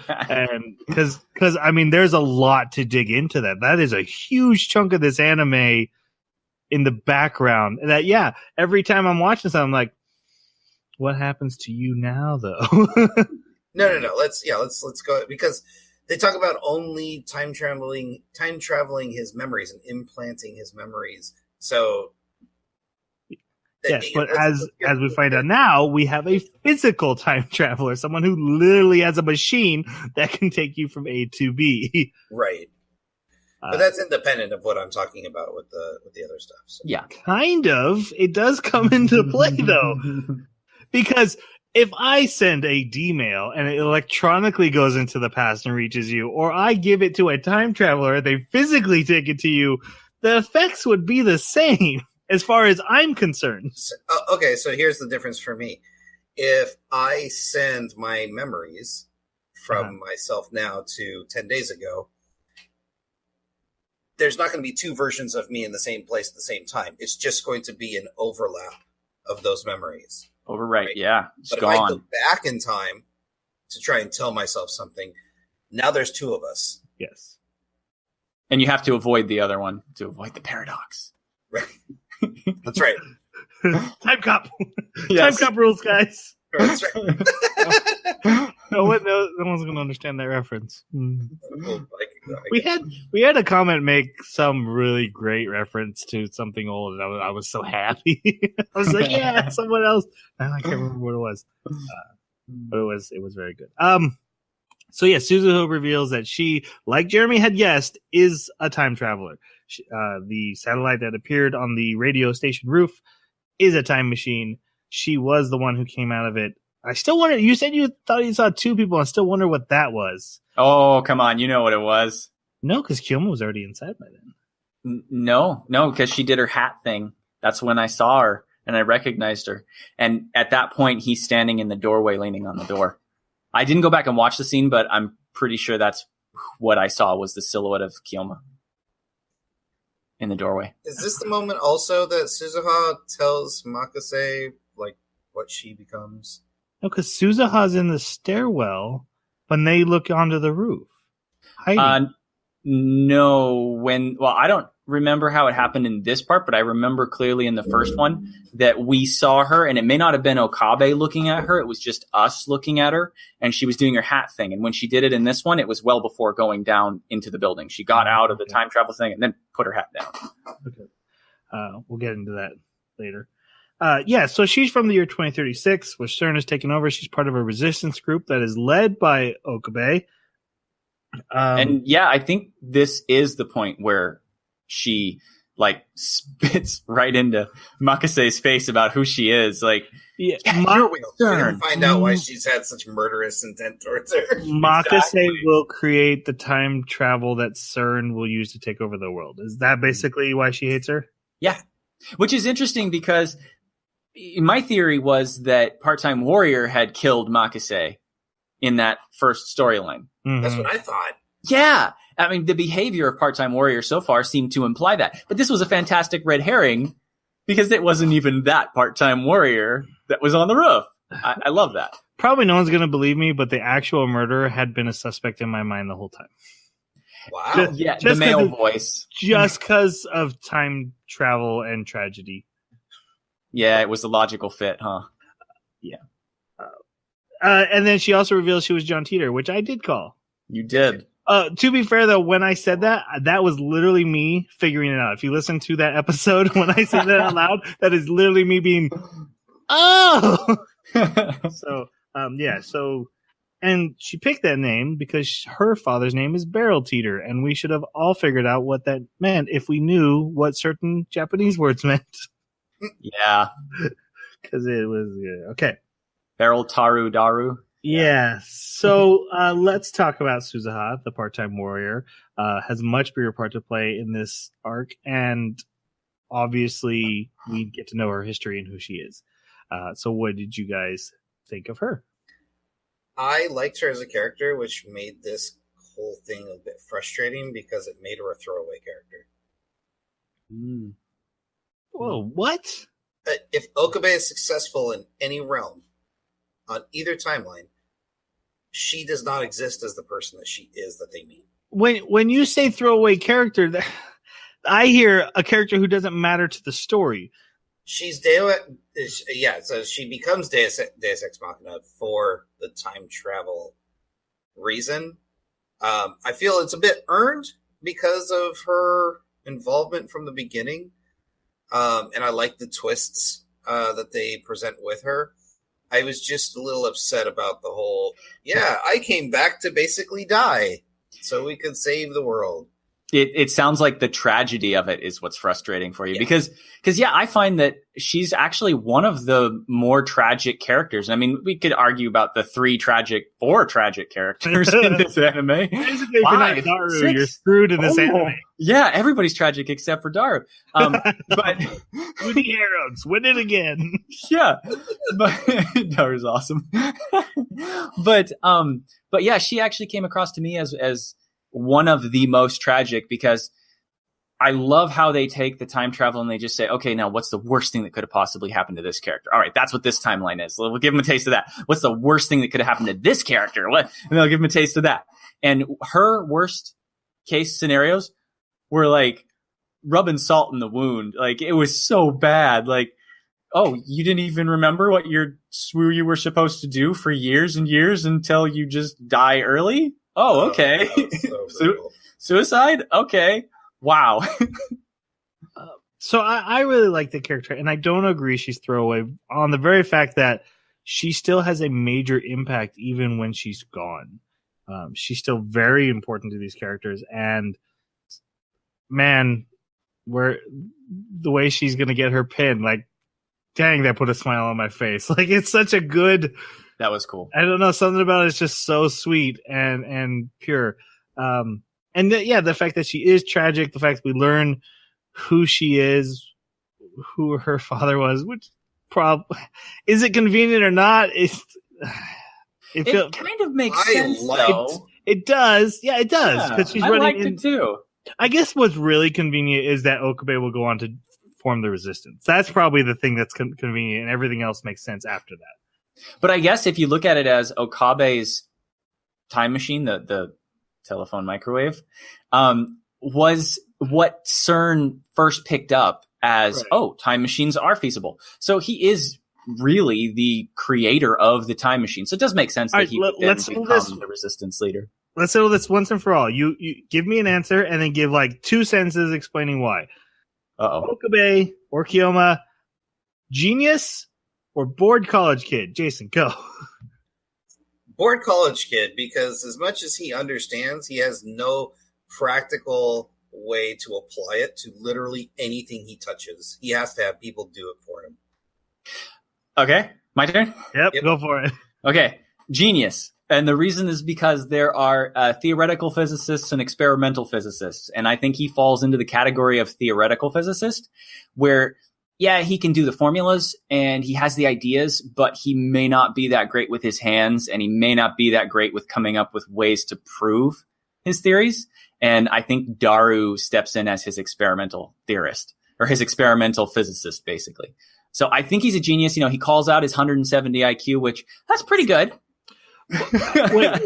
and because I mean, there's a lot to dig into that. That is a huge chunk of this anime in the background. That every time I'm watching something, I'm like, what happens to you now, though? No. Let's go, because they talk about only time traveling his memories and implanting his memories. So yes, but as we find out now, we have a physical time traveler, someone who literally has a machine that can take you from A to B. Right. But that's independent of what I'm talking about with the other stuff. So. Yeah, kind of. It does come into play though. Because if I send a D-mail and it electronically goes into the past and reaches you, or I give it to a time traveler, they physically take it to you, the effects would be the same as far as I'm concerned. Okay, so here's the difference for me. If I send my memories from myself now to 10 days ago, there's not going to be 2 versions of me in the same place at the same time. It's just going to be an overlap of those memories. Overwrite, right? Yeah. But if I go back in time to try and tell myself something, now there's 2 of us. Yes. And you have to avoid the other one to avoid the paradox. Right. That's right. Time cop. Yes. Time cop rules, guys. That's right. No one's going to understand that reference. We had a comment make some really great reference to something old, and I was so happy. I was like, yeah, someone else. I can't remember what it was, but it was very good. So yeah, Suzuho reveals that she, like Jerremy had guessed, is a time traveler. The satellite that appeared on the radio station roof is a time machine. She was the one who came out of it. I still wonder. You said you thought you saw 2 people. I still wonder what that was. Oh, come on. You know what it was. No, because Kyoma was already inside by then. No, because she did her hat thing. That's when I saw her, and I recognized her. And at that point, he's standing in the doorway, leaning on the door. I didn't go back and watch the scene, but I'm pretty sure that's what I saw was the silhouette of Kyoma in the doorway. Is this the moment also that Suzuha tells Makase what she becomes? No, because Suzuha's in the stairwell when they look onto the roof. No, I don't remember how it happened in this part, but I remember clearly in the first one that we saw her, and it may not have been Okabe looking at her. It was just us looking at her, and she was doing her hat thing. And when she did it in this one, it was well before going down into the building. She got out of the time travel thing and then put her hat down. Okay. We'll get into that later. So she's from the year 2036, where CERN has taken over. She's part of a resistance group that is led by Okabe. And yeah, I think this is the point where she spits right into Makase's face about who she is. You're gonna find out why she's had such murderous intent towards her. Makase will create the time travel that CERN will use to take over the world. Is that basically why she hates her? Yeah. Which is interesting because my theory was that Part-Time Warrior had killed Makase in that first storyline. Mhm. That's what I thought. Yeah. I mean, the behavior of Part-Time Warrior so far seemed to imply that. But this was a fantastic red herring because it wasn't even that Part-Time Warrior that was on the roof. I love that. Probably no one's going to believe me, but the actual murderer had been a suspect in my mind the whole time. Wow. Yeah, the Just male 'cause voice. Just because of time travel and tragedy. Yeah, it was a logical fit, huh? And then she also revealed she was John Teeter, which I did call. You did. To be fair, though, when I said that, that was literally me figuring it out. If you listen to that episode, when I said that out loud, that is literally me being, oh! So, yeah, so, and she picked that name because her father's name is Barrel Teeter, and we should have all figured out what that meant if we knew what certain Japanese words meant. Yeah. Because it was, okay. Barrel Taru Daru. Yeah, so let's talk about Suzuha, the part-time warrior. Has a much bigger part to play in this arc, and obviously we get to know her history and who she is. So what did you guys think of her? I liked her as a character, which made this whole thing a bit frustrating because it made her a throwaway character. Whoa, what? If Okabe is successful in any realm, on either timeline, she does not exist as the person that she is that they meet. When you say throwaway character, I hear a character who doesn't matter to the story. She's so she becomes Deus Ex Machina for the time travel reason. I feel it's a bit earned because of her involvement from the beginning. And I like the twists that they present with her. I was just a little upset about the whole, I came back to basically die so we could save the world. It sounds like the tragedy of it is what's frustrating for you because I find that she's actually one of the more tragic characters. I mean, we could argue about the four tragic characters in this anime. Basically, if you're not Daru, you're screwed in this anime. Yeah, everybody's tragic except for Daru. But Woody Arrows, win it again. Yeah, but Daru's awesome. but yeah, she actually came across to me as one of the most tragic because I love how they take the time travel and they just say, okay, now what's the worst thing that could have possibly happened to this character? All right, that's what this timeline is. We'll give them a taste of that. What's the worst thing that could have happened to this character? What? And they'll give them a taste of that. And her worst case scenarios were like rubbing salt in the wound. Like it was so bad. Like, oh, you didn't even remember what you were supposed to do for years and years until you just die early? Oh, okay. Suicide? Okay. Wow. So I really like the character, and I don't agree she's throwaway on the very fact that she still has a major impact even when she's gone. She's still very important to these characters, and man, the way she's going to get her pin, like, dang, that put a smile on my face. Like, it's such a good... That was cool. I don't know. Something about it is just so sweet and pure. The fact that she is tragic, the fact that we learn who she is, who her father was, which is it convenient or not? It kind of makes sense, though. It does. Yeah, it does. Because she's running. I liked it too. I guess what's really convenient is that Okabe will go on to form the resistance. That's probably the thing that's convenient, and everything else makes sense after that. But I guess if you look at it as Okabe's time machine, the telephone microwave, was what CERN first picked up as, time machines are feasible. So he is really the creator of the time machine. So it does make sense that he would then become the resistance leader. Let's settle this once and for all. You give me an answer and then give like 2 sentences explaining why. Okabe or Kiyoma, genius or bored college kid? Jason, go. Bored college kid, because as much as he understands, he has no practical way to apply it to literally anything he touches. He has to have people do it for him. Okay, my turn? Yep, go for it. Okay, genius. And the reason is because there are theoretical physicists and experimental physicists. And I think he falls into the category of theoretical physicist, where yeah, he can do the formulas and he has the ideas, but he may not be that great with his hands, and he may not be that great with coming up with ways to prove his theories. And I think Daru steps in as his experimental theorist, or his experimental physicist, basically. So I think he's a genius. He calls out his 170 IQ, which that's pretty good. Wait,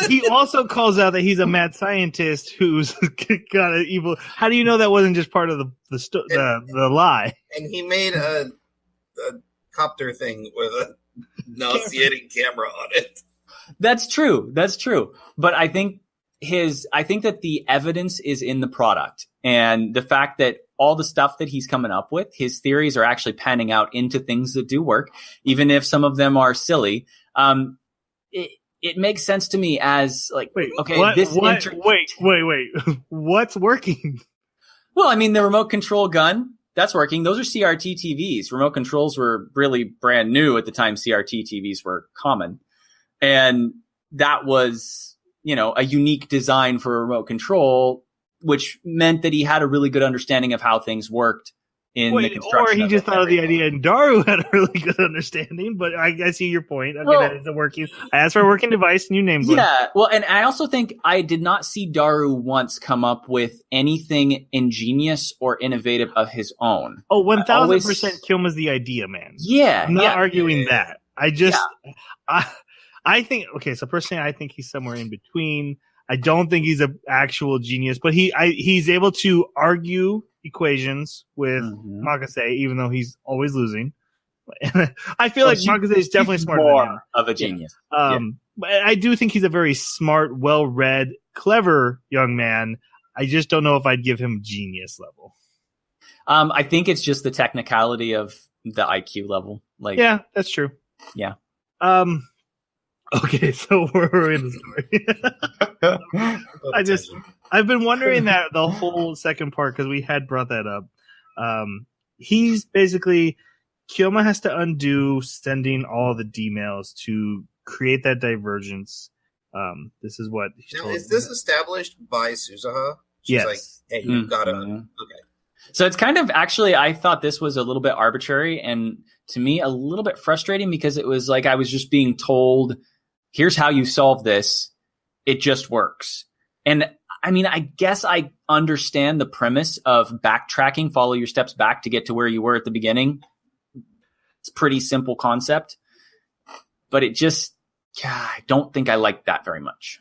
he also calls out that he's a mad scientist who's got an evil. How do you know that wasn't just part of the lie? And he made a copter thing with a nauseating camera on it. That's true. But I think that the evidence is in the product, and the fact that all the stuff that he's coming up with, his theories are actually panning out into things that do work, even if some of them are silly. It makes sense to me as like, wait, what's working? Well, I mean, the remote control gun, that's working. Those are CRT TVs. Remote controls were really brand new at the time CRT TVs were common. And that was, a unique design for a remote control, which meant that he had a really good understanding of how things worked in the construction. Or he just thought of the idea, and Daru had a really good understanding. But I see your point. Okay, that is a working. I asked for a working device, and you named one. Yeah, well, and I also think I did not see Daru once come up with anything ingenious or innovative of his own. Oh, 1,000% Kilma's the idea, man. Yeah, I'm not arguing that. I just, I think. Okay, so personally, I think he's somewhere in between. I don't think he's an actual genius, but he's able to argue equations with Makase, even though he's always losing. I feel like Makase is definitely smarter than him. Of a genius. But I do think he's a very smart, well-read, clever young man. I just don't know if I'd give him genius level. I think it's just the technicality of the IQ level. Yeah, that's true. Yeah. Okay, so where are we in the story? I've been wondering that the whole second part, because we had brought that up. He's basically, Kyoma has to undo sending all the D-mails to create that divergence. This is what he's told. Is this established by Suzuha? She's yes. Like, hey, you've got to. Okay. So it's kind of, actually, I thought this was a little bit arbitrary, and to me, a little bit frustrating, because it was like I was just being told, here's how you solve this. It just works. And I mean, I guess I understand the premise of backtracking, follow your steps back to get to where you were at the beginning. It's a pretty simple concept, but it just, I don't think I like that very much.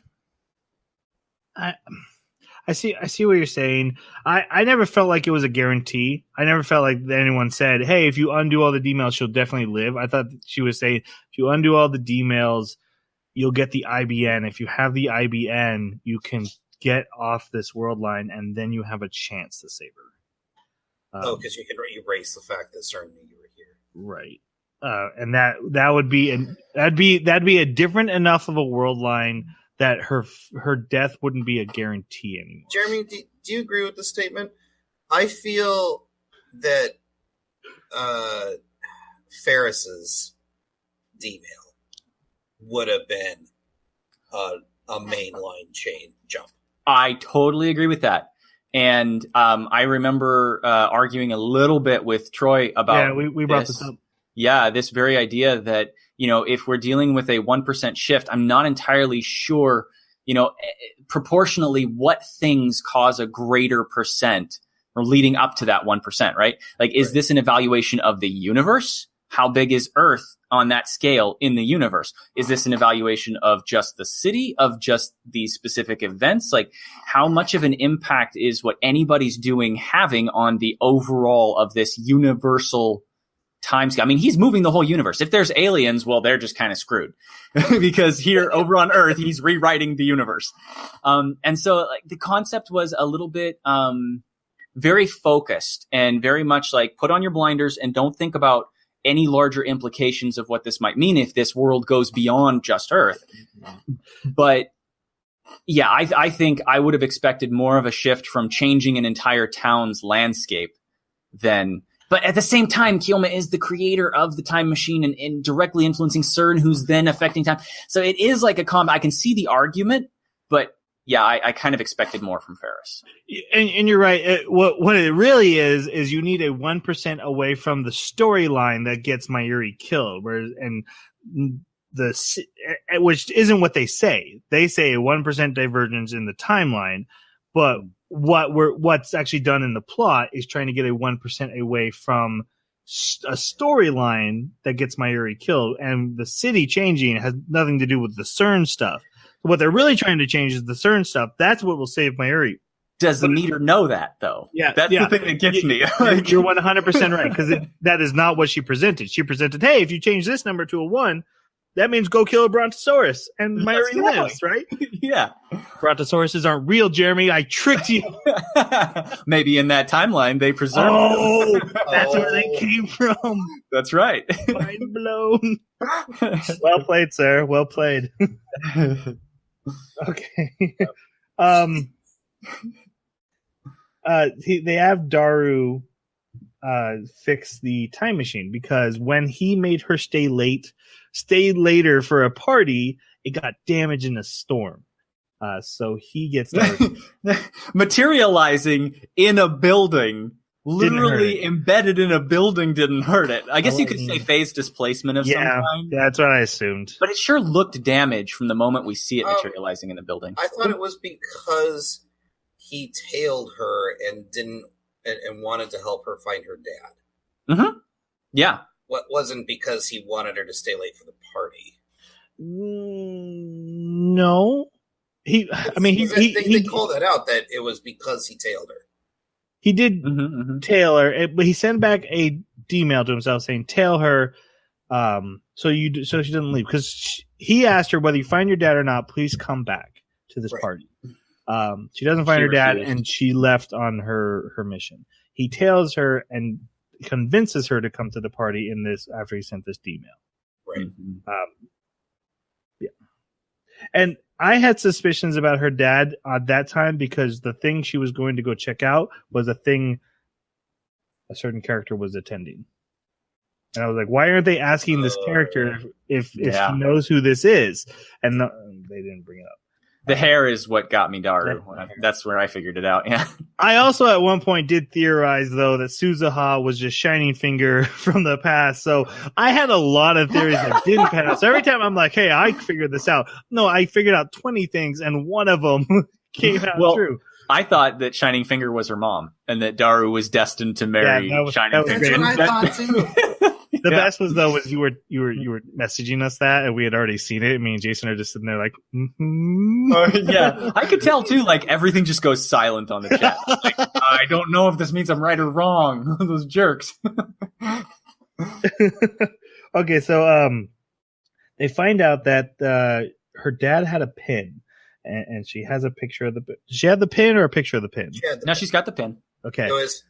I see what you're saying. I never felt like it was a guarantee. I never felt like anyone said, hey, if you undo all the D-mails, she'll definitely live. I thought she was saying, if you undo all the D-mails, you'll get the IBN. If you have the IBN, you can get off this world line, and then you have a chance to save her. Because you can erase the fact that certainly you were here. Right. And that would be that'd be a different enough of a world line that her death wouldn't be a guarantee anymore. Jeremy, do you agree with the statement? I feel that Ferris's D-mail would have been a mainline chain jump. I totally agree with that. And I remember arguing a little bit with Troy about we brought this up. Yeah, this very idea that, if we're dealing with a 1% shift, I'm not entirely sure, proportionally what things cause a greater percent or leading up to that 1%, right? Like, is this an evaluation of the universe? How big is Earth on that scale in the universe? Is this an evaluation of just the city, of just these specific events? Like, how much of an impact is what anybody's doing having on the overall of this universal time scale? I mean, he's moving the whole universe. If there's aliens, well, they're just kind of screwed because here over on Earth, he's rewriting the universe. And so like the concept was a little bit very focused and very much like put on your blinders and don't think about any larger implications of what this might mean if this world goes beyond just Earth. But yeah, I think I would have expected more of a shift from changing an entire town's landscape than. But at the same time, Kyoma is the creator of the time machine and directly influencing CERN, who's then affecting time. So it is like a I can see the argument, but yeah, I kind of expected more from Ferris. And you're right. What it really is you need a 1% away from the storyline that gets Mayuri killed. Which isn't what they say. They say a 1% divergence in the timeline, but what's actually done in the plot is trying to get a 1% away from a storyline that gets Mayuri killed, and the city changing has nothing to do with the CERN stuff. What they're really trying to change is the CERN stuff. That's what will save Mayuri. Does the meter know that, though? Yeah, that's the thing that gets me. You're 100% right, because that is not what she presented. She presented, hey, if you change this number to a 1, that means go kill a Brontosaurus, and Mayuri lives, right? Yeah. Brontosauruses aren't real, Jeremy. I tricked you. Maybe in that timeline they preserved them. That's where they came from. That's right. Mind blown. Well played, sir. Well played. Okay. They have Daru fix the time machine, because when he made her stay later for a party, it got damaged in a storm. So he gets materializing in a building, literally embedded in a building, didn't hurt it. I guess you could say phase displacement of some kind. Yeah, that's what I assumed. But it sure looked damaged from the moment we see it materializing in the building. I thought it was because he tailed her and didn't and wanted to help her find her dad. Mm-hmm. Yeah. What wasn't because he wanted her to stay late for the party. No. They called it out that it was because he tailed her. He did tail her, but he sent back a email to himself saying, "Tail her, so she doesn't leave." Because he asked her, whether you find your dad or not, please come back to this party. She doesn't find her dad, and she left on her mission. He tails her and convinces her to come to the party after he sent this email. Right. Yeah. And I had suspicions about her dad at that time, because the thing she was going to go check out was a thing a certain character was attending. And I was like, why aren't they asking this character if he knows who this is? And they didn't bring it up. The hair is what got me Daru. That's where I figured it out. Yeah. I also at one point did theorize, though, that Suzuha was just Shining Finger from the past. So I had a lot of theories that didn't pan out. So every time I'm like, hey, I figured this out. No, I figured out 20 things, and one of them came out true. I thought that Shining Finger was her mom, and that Daru was destined to marry Shining Finger. That's what I thought too. The best was, though, was you were messaging us that, and we had already seen it. Me and Jason are just sitting there like, yeah. I could tell too. Like, everything just goes silent on the chat. Like, I don't know if this means I'm right or wrong. Those jerks. Okay, so they find out that her dad had a pin, and she has a picture of the. Does she have the pin or a picture of the pin? She's got the pin. Okay, it was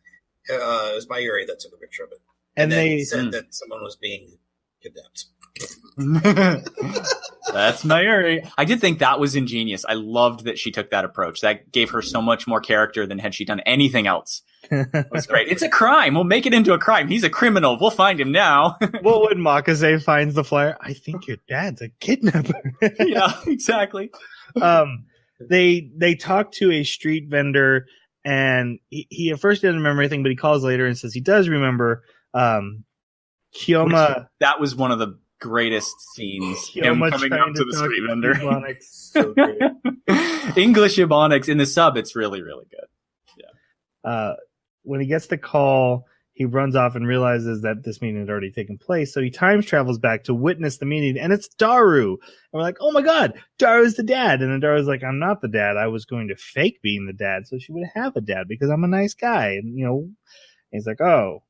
Mayuri that took a picture of it. And they said that someone was being kidnapped. That's Mayuri. I did think that was ingenious. I loved that she took that approach. That gave her so much more character than had she done anything else. It was great. It's a crime. We'll make it into a crime. He's a criminal. We'll find him now. What would Makaze finds the flyer? I think your dad's a kidnapper. Yeah, exactly. They talk to a street vendor, and he at first didn't remember anything, but he calls later and says he does remember. Kiyoma. That was one of the great scenes. Him coming up to the street vendor. So English Ebonics in the sub. It's really, really good. Yeah. When he gets the call, he runs off and realizes that this meeting had already taken place. So he time travels back to witness the meeting, and it's Daru. And we're like, oh my God, Daru's the dad. And then Daru's like, I'm not the dad. I was going to fake being the dad so she would have a dad because I'm a nice guy. And, and he's like, oh.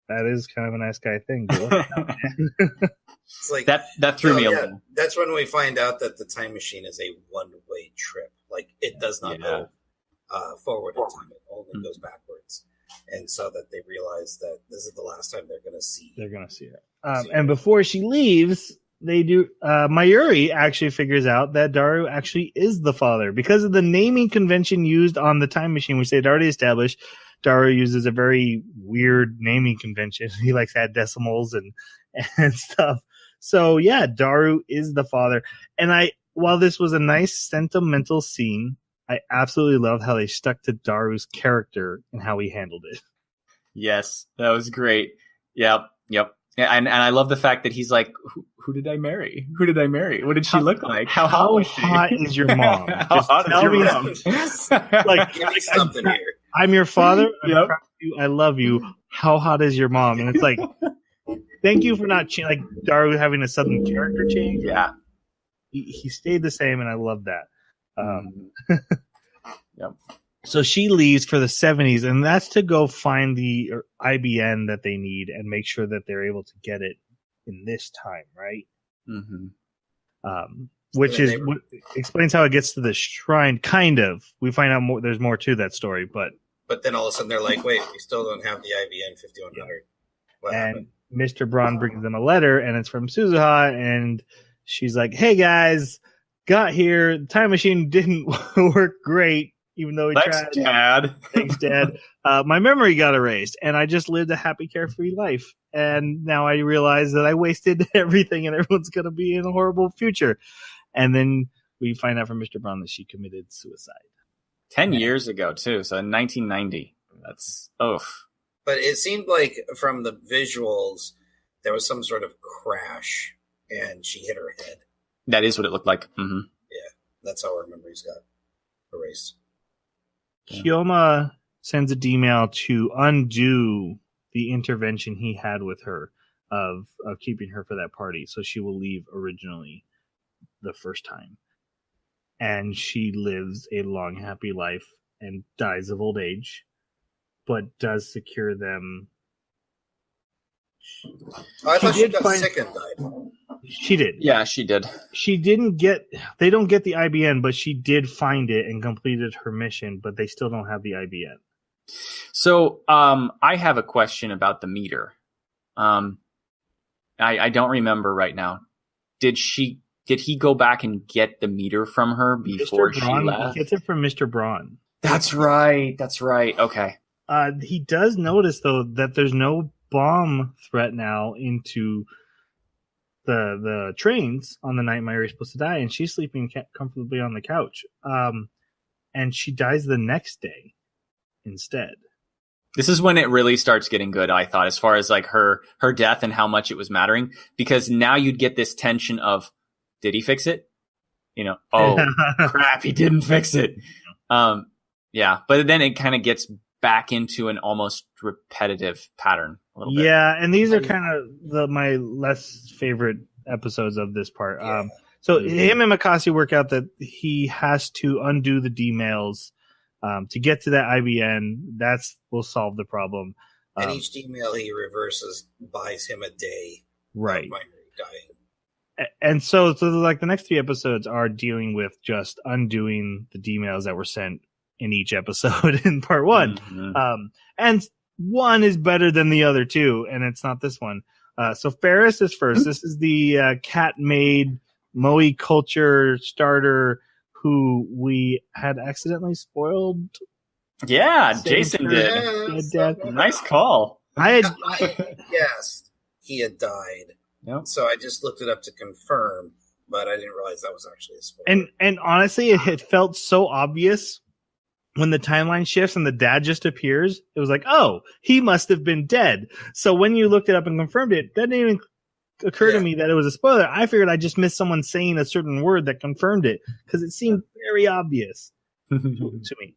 That is kind of a nice guy thing. It's like that threw me a little. That's when we find out that the time machine is a one-way trip. Like, it does not go forward in time; it only goes backwards. And so that they realize that this is the last time they're going to see. They're going to see her. And before she leaves, they do. Mayuri actually figures out that Daru actually is the father because of the naming convention used on the time machine, which they'd already established. Daru uses a very weird naming convention. He likes to add decimals and stuff. So yeah, Daru is the father. And while this was a nice sentimental scene, I absolutely love how they stuck to Daru's character and how he handled it. Yes, that was great. Yep. And I love the fact that he's like, who did I marry? Who did I marry? What did she look like? How hot was she? How hot is your mom? How hot is your mom? Like, Give me something here. I'm your father. I'm Yep. proud of you. I love you. How hot is your mom? And it's like, thank you for not like Daru having a sudden character change. Yeah. He stayed the same, and I love that. Yep. So she leaves for the 70s, and that's to go find the IBN that they need and make sure that they're able to get it in this time, right? Mm-hmm. Which is what explains how it gets to the shrine, kind of. We find out more. There's more to that story, but then all of a sudden they're like, wait, we still don't have the IBN 5100. What happened? Mr. Braun brings them a letter, and it's from Suzuha, and she's like, hey, guys, got here. The time machine didn't work great. Even though we tried. Thanks, Dad. My memory got erased, and I just lived a happy, carefree life. And now I realize that I wasted everything, and everyone's going to be in a horrible future. And then we find out from Mr. Braun that she committed suicide. 10 years ago, too. So in 1990. That's, oof. But it seemed like from the visuals, there was some sort of crash, and she hit her head. That is what it looked like. Mm-hmm. Yeah, that's how her memories got erased. Kyoma sends a D-mail to undo the intervention he had with her of keeping her for that party. So she will leave originally the first time. And she lives a long, happy life and dies of old age, but does secure them. I thought she got sick and died. She did. Yeah, she did. She didn't get... They don't get the IBN, but she did find it and completed her mission, but they still don't have the IBN. So I have a question about the meter. I don't remember right now. Did he go back and get the meter from her before she left? He gets it from Mr. Braun. That's right. Okay. He does notice, though, that there's no bomb threat now into the trains on the night Mayuri's supposed to die, and she's sleeping comfortably on the couch. And she dies the next day instead. This is when it really starts getting good, I thought, as far as like her death and how much it was mattering, because now you'd get this tension of, did he fix it? Oh crap, he didn't fix it. Yeah, but then it kind of gets back into an almost repetitive pattern a little bit. Yeah, and these are kind of my less favorite episodes of this part. Yeah. So him and Mikasi work out that he has to undo the D-mails to get to that IBN. Will solve the problem. And each email he reverses buys him a day. Right. Of Mayuri dying. And so like the next 3 episodes are dealing with just undoing the D-mails that were sent in each episode in part 1. Mm-hmm. And one is better than the other 2, and it's not this one. So Ferris is first. This is the cat-made Moe culture starter who we had accidentally spoiled. Yeah, Jason did. Nice call. I guessed he had died. Yep. So I just looked it up to confirm, but I didn't realize that was actually a spoiler. And honestly, it felt so obvious when the timeline shifts and the dad just appears. It was like, oh, he must have been dead. So when you looked it up and confirmed it, that didn't even occur to me that it was a spoiler. I figured I just missed someone saying a certain word that confirmed it because it seemed very obvious to me.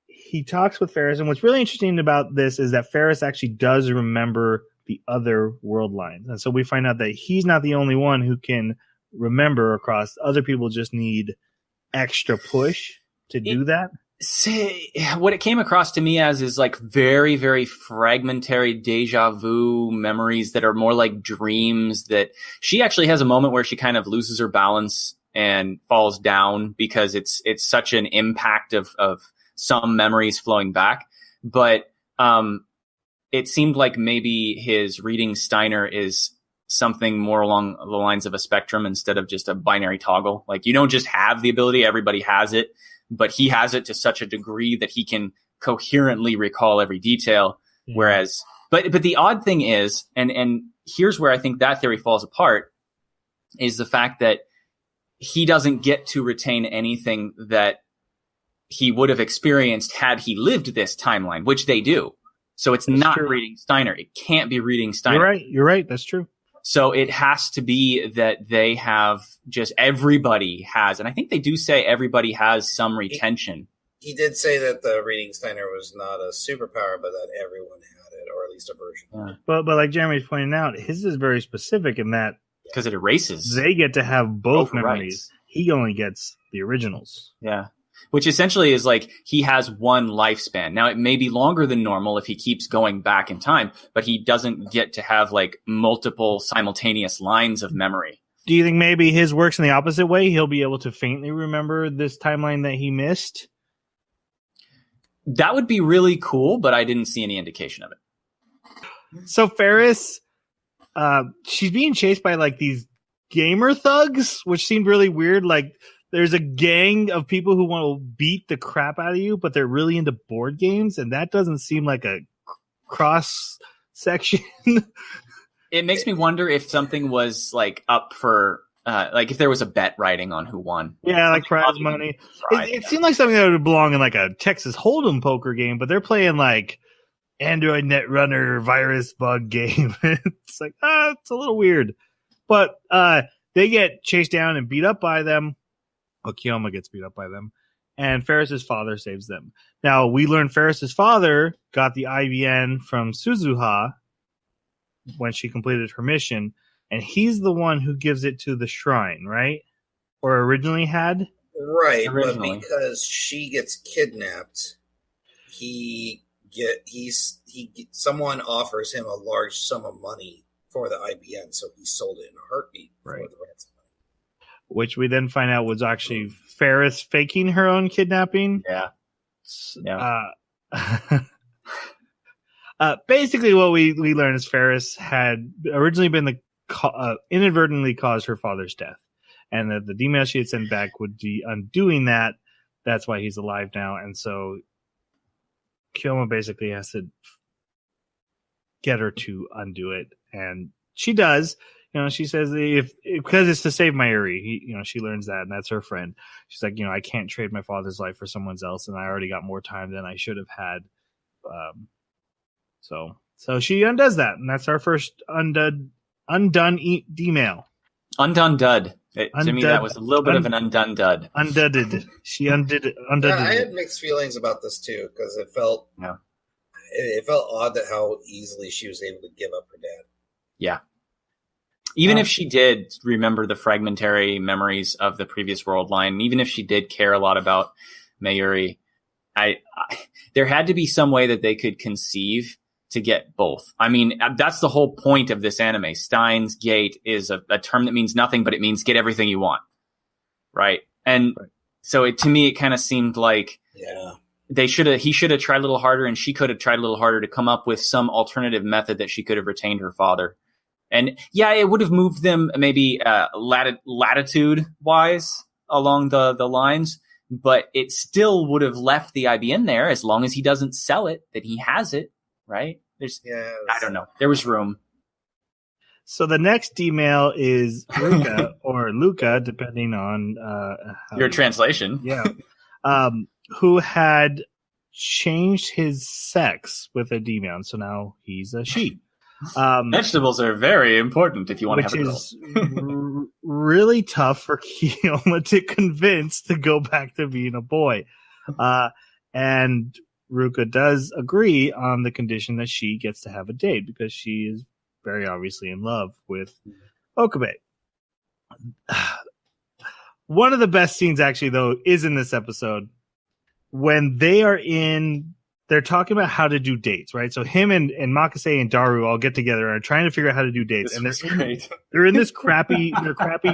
He talks with Ferris, and what's really interesting about this is that Ferris actually does remember the other world lines. And so we find out that he's not the only one who can remember across. Other people just need extra push to do that. See, what it came across to me as is like very, very fragmentary deja vu memories that are more like dreams. That she actually has a moment where she kind of loses her balance and falls down because it's such an impact of some memories flowing back. But it seemed like maybe his reading Steiner is something more along the lines of a spectrum instead of just a binary toggle. Like you don't just have the ability, everybody has it, but he has it to such a degree that he can coherently recall every detail. Mm-hmm. Whereas But the odd thing is, and here's where I think that theory falls apart, is the fact that he doesn't get to retain anything that he would have experienced had he lived this timeline, which they do. So it's not reading Steiner. It can't be reading Steiner. You're right. That's true. So it has to be that they have just everybody has, and I think they do say everybody has some retention. He did say that the reading Steiner was not a superpower, but that everyone had it, or at least a version. Yeah. But like Jeremy's pointing out, his is very specific in that because it erases. They get to have both memories. He only gets the originals. Yeah. Which essentially is like he has one lifespan. Now, it may be longer than normal if he keeps going back in time, but he doesn't get to have like multiple simultaneous lines of memory. Do you think maybe his works in the opposite way? He'll be able to faintly remember this timeline that he missed? That would be really cool, but I didn't see any indication of it. So Ferris, she's being chased by like these gamer thugs, which seemed really weird. Like, there's a gang of people who want to beat the crap out of you, but they're really into board games, and that doesn't seem like a cross section. It makes me wonder if something was like up for, like if there was a bet riding on who won. Yeah, like prize money. It seemed like something that would belong in like a Texas Hold'em poker game, but they're playing like Android Netrunner virus bug game. It's like, it's a little weird. But they get chased down and beat up by them. Okiyama gets beat up by them, and Ferris's father saves them. Now, we learn Ferris's father got the IBN from Suzuha when she completed her mission, and he's the one who gives it to the shrine, right? Or originally had? Right, but because she gets kidnapped, someone offers him a large sum of money for the IBN, so he sold it in a heartbeat for the ransom. Which we then find out was actually Ferris faking her own kidnapping. Yeah. Basically, what we learn is Ferris had originally been inadvertently caused her father's death, and that the email she had sent back would be undoing that. That's why he's alive now, and so Kiyoma basically has to get her to undo it, and she does. You know, she says because it's to save Mayuri, she learns that, and that's her friend. She's like, I can't trade my father's life for someone else, and I already got more time than I should have had. So she undoes that, and that's our first undone email. Undone dud. To me, that was a little bit of an undone dud. Undudded. She undid it. I had mixed feelings about this too, because it felt odd that how easily she was able to give up her dad. Yeah. Even if she did remember the fragmentary memories of the previous world line, even if she did care a lot about Mayuri, there had to be some way that they could conceive to get both. I mean, that's the whole point of this anime. Steins Gate is a term that means nothing, but it means get everything you want. Right? And so to me, it kind of seemed like he should have tried a little harder, and she could have tried a little harder to come up with some alternative method that she could have retained her father. And yeah, it would have moved them maybe latitude-wise along the lines, but it still would have left the IBN there as long as he doesn't sell it, that he has it, right? I don't know. There was room. So the next email is Ruka, or Luca, depending on your translation. Yeah. Who had changed his sex with a demon, so now he's a she. Vegetables are very important if you want to have a girl. Which is really tough for Kiyoma to convince to go back to being a boy. And Ruka does agree on the condition that she gets to have a date, because she is very obviously in love with Okabe. One of the best scenes, actually, though, is in this episode when they're talking about how to do dates, right? So him and Makase and Daru all get together and are trying to figure out how to do dates. And they're in this crappy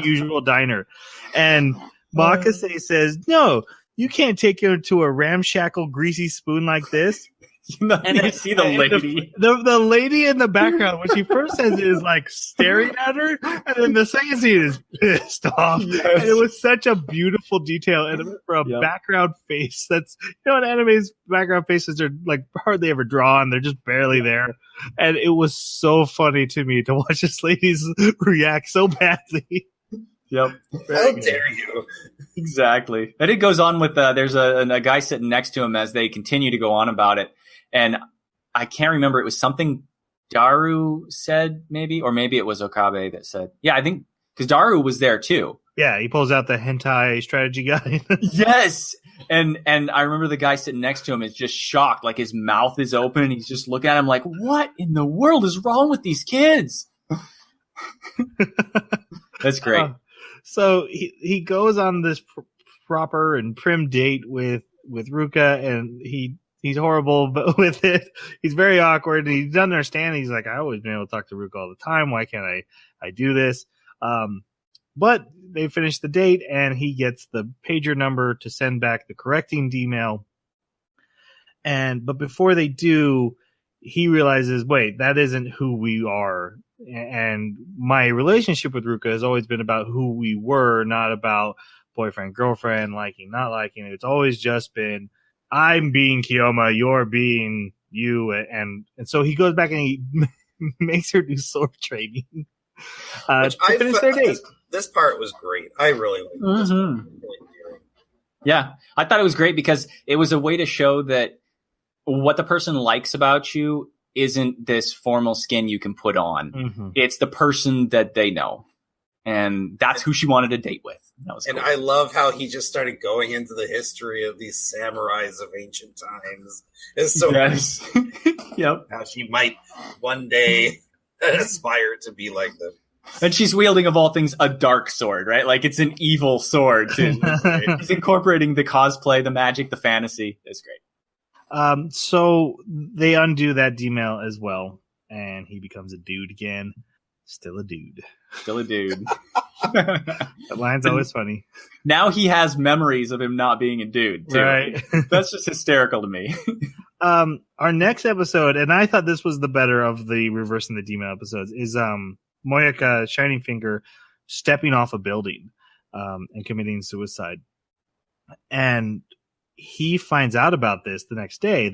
usual diner. And Makase says, "No, you can't take her to a ramshackle, greasy spoon like this. And you see the lady. The lady in the background, when she first says it, is like staring at her, and then the second scene is pissed off. Yes. And it was such a beautiful detail, and for a background face that's, in anime's background faces are like hardly ever drawn; they're just barely there. And it was so funny to me to watch this lady's react so badly. Yep. How dare you? Exactly. And it goes on with there's a guy sitting next to him as they continue to go on about it. And I can't remember. It was something Daru said, maybe, or maybe it was Okabe that said. Yeah, I think because Daru was there too. Yeah, he pulls out the hentai strategy guide. Yes. And I remember the guy sitting next to him is just shocked. Like his mouth is open and he's just looking at him like, what in the world is wrong with these kids? That's great. So he goes on this proper and prim date with Ruka, and he's horrible with it. He's very awkward, and he doesn't understand. He's like, I always been able to talk to Ruka all the time. Why can't I do this? But they finish the date, and he gets the pager number to send back the correcting email. But before they do, he realizes, wait, that isn't who we are. And my relationship with Ruka has always been about who we were, not about boyfriend, girlfriend, liking, not liking. It's always just been, I'm being Kiyoma, you're being you. And so he goes back and he makes her do sword training. To finish their date. This part was great. I really liked this part. Yeah, I thought it was great because it was a way to show that what the person likes about you isn't this formal skin you can put on. Mm-hmm. It's the person that they know. And that's who she wanted to date with. That was cool. I love how he just started going into the history of these samurais of ancient times. It's so nice. Yep. How she might one day aspire to be like them. And she's wielding, of all things, a dark sword, right? Like it's an evil sword. Too. He's incorporating the cosplay, the magic, the fantasy. It's great. So they undo that D-mail as well, and he becomes a dude again. Still a dude. Still a dude. That line's always funny. Now he has memories of him not being a dude, too. Right. That's just hysterical to me. Our next episode, and I thought this was the better of the reversing the D-mail episodes, is Moyaka Shining Finger stepping off a building and committing suicide. And he finds out about this the next day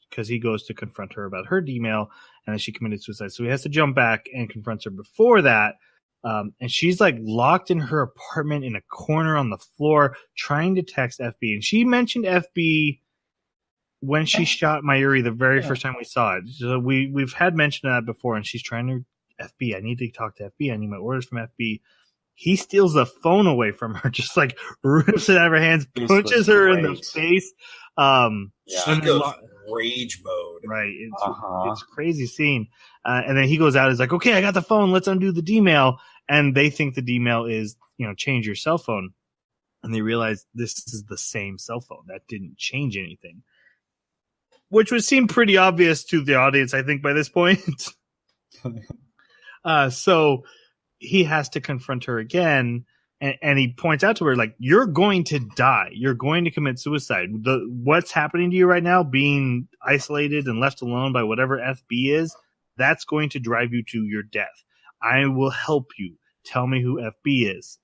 because he goes to confront her about her D-mail and that she committed suicide. So he has to jump back and confronts her before that. And she's like locked in her apartment in a corner on the floor trying to text FB. And she mentioned FB when she shot Mayuri the very first time we saw it. So we've had mention of that before, and she's trying to FB. I need to talk to FB. I need my orders from FB. He steals the phone away from her, just like rips it out of her hands, punches her in the face. She goes rage mode. Right. It's a crazy scene. And then he goes out and is like, okay, I got the phone. Let's undo the D-mail. And they think the D-mail is, change your cell phone. And they realize this is the same cell phone. That didn't change anything. Which would seem pretty obvious to the audience, I think, by this point. So he has to confront her again, and he points out to her, like, you're going to die. You're going to commit suicide. What's happening to you right now, being isolated and left alone by whatever FB is, that's going to drive you to your death. I will help you. Tell me who FB is.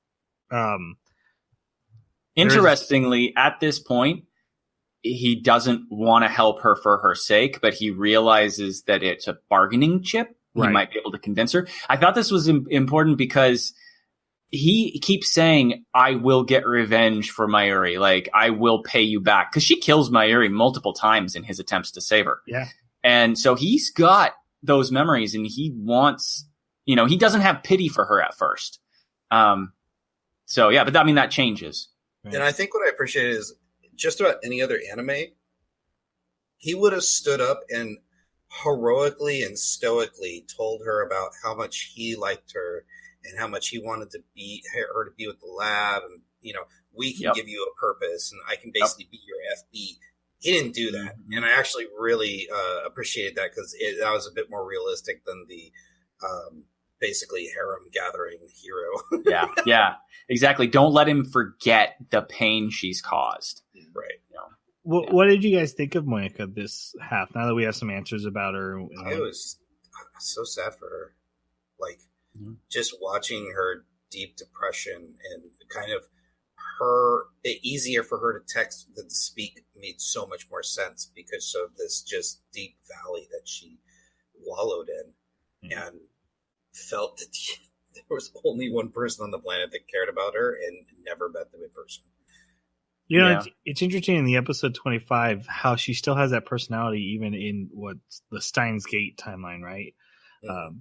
Interestingly, at this point, he doesn't want to help her for her sake, but he realizes that it's a bargaining chip. He might be able to convince her. I thought this was important because he keeps saying, I will get revenge for Mayuri. Like, I will pay you back. Because she kills Mayuri multiple times in his attempts to save her. Yeah. And so he's got those memories, and he wants, he doesn't have pity for her at first. So, yeah, but that changes. Right. And I think what I appreciate is just about any other anime, he would have stood up and heroically and stoically told her about how much he liked her and how much he wanted to be her to be with the lab, and we can give you a purpose, and I can basically be your FB. He didn't do that, and I actually really appreciated that because that was a bit more realistic than the basically harem gathering hero. Yeah, exactly. Don't let him forget the pain she's caused. Right. What did you guys think of Monica this half? Now that we have some answers about her, I was so sad for her. Like, just watching her deep depression and kind of easier for her to text than to speak made so much more sense because of this just deep valley that she wallowed in and felt that there was only one person on the planet that cared about her and never met them in person. You know, it's interesting in the episode 25 how she still has that personality even in what's the Steins Gate timeline, right?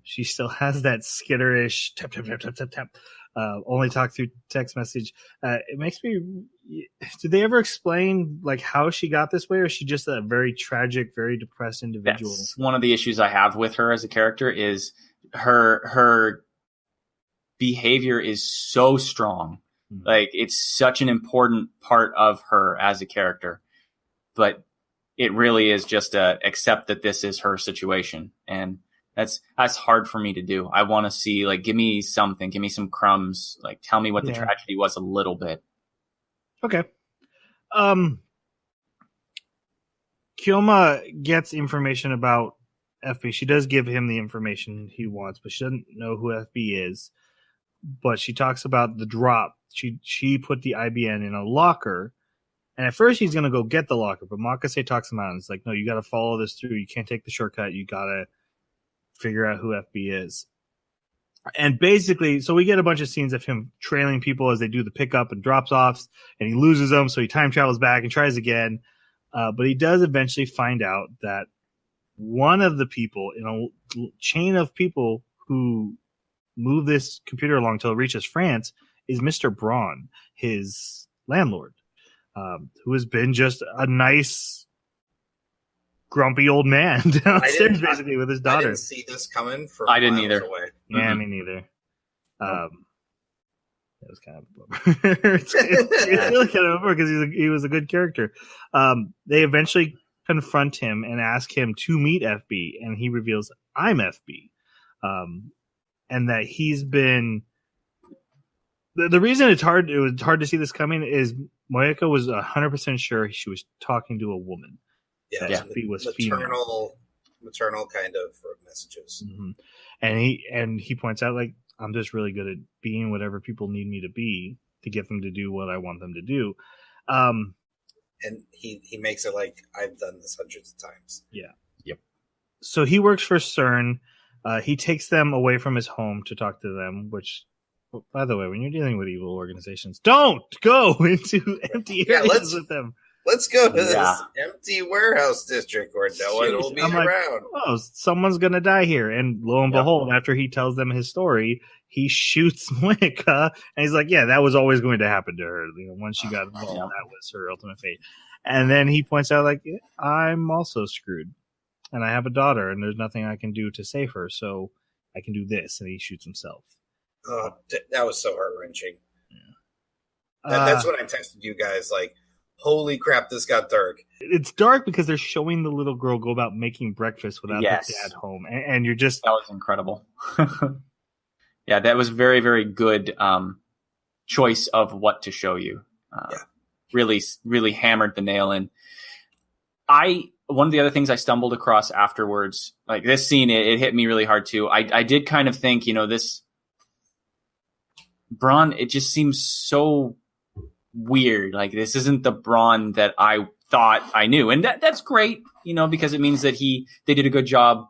She still has that skitterish tap, tap, tap, tap, tap, tap. Only talk through text message. It makes me. Did they ever explain like how she got this way, or is she just a very tragic, very depressed individual? That's one of the issues I have with her as a character is her behavior is so strong. Like it's such an important part of her as a character, but it really is just accept that this is her situation, and that's hard for me to do. I want to see like give me something, give me some crumbs, like tell me what the tragedy was a little bit. Okay. Kyoma gets information about FB. She does give him the information he wants, but she doesn't know who FB is. But she talks about the drop. She put the IBN in a locker, and at first he's going to go get the locker, but Makase talks him out and it's like, no, you got to follow this through. You can't take the shortcut. You got to figure out who FB is. And basically, so we get a bunch of scenes of him trailing people as they do the pickup and drops offs, and he loses them, so he time travels back and tries again. But he does eventually find out that one of the people in a chain of people who move this computer along till it reaches France is Mr. Braun, his landlord, who has been just a nice, grumpy old man downstairs, basically, with his daughter. I didn't see this coming for I didn't either. Away. Yeah, me neither. It was kind of a bummer. it's really kind of a bummer because he was a good character. They eventually confront him and ask him to meet FB, and he reveals, I'm FB. And that he's been the reason it was hard to see this coming is Moeka was 100% sure she was talking to a woman. Yeah, FB was maternal kind of messages. Mm-hmm. And he points out, like, I'm just really good at being whatever people need me to be to get them to do what I want them to do. And he makes it like I've done this hundreds of times. Yeah. Yep. So he works for CERN. He takes them away from his home to talk to them, which, by the way, when you're dealing with evil organizations, don't go into empty areas with them. Let's go to this empty warehouse district where no one will be around. Oh, someone's going to die here. And lo and behold, after he tells them his story, he shoots Monica. And he's like, yeah, that was always going to happen to her. You know, once she got involved, that was her ultimate fate. And then he points out, like, I'm also screwed. And I have a daughter, and there's nothing I can do to save her, so I can do this. And he shoots himself. Oh, that was so heart-wrenching. Yeah. That's when I texted you guys, like, holy crap, this got dark. It's dark because they're showing the little girl go about making breakfast without her dad home. And you're just... That was incredible. Yeah, that was very, very good choice of what to show you. Really, really hammered the nail in. One of the other things I stumbled across afterwards, like this scene, it hit me really hard too. I did kind of think, this Braun, it just seems so weird. Like this isn't the Braun that I thought I knew. And that's great, because it means that they did a good job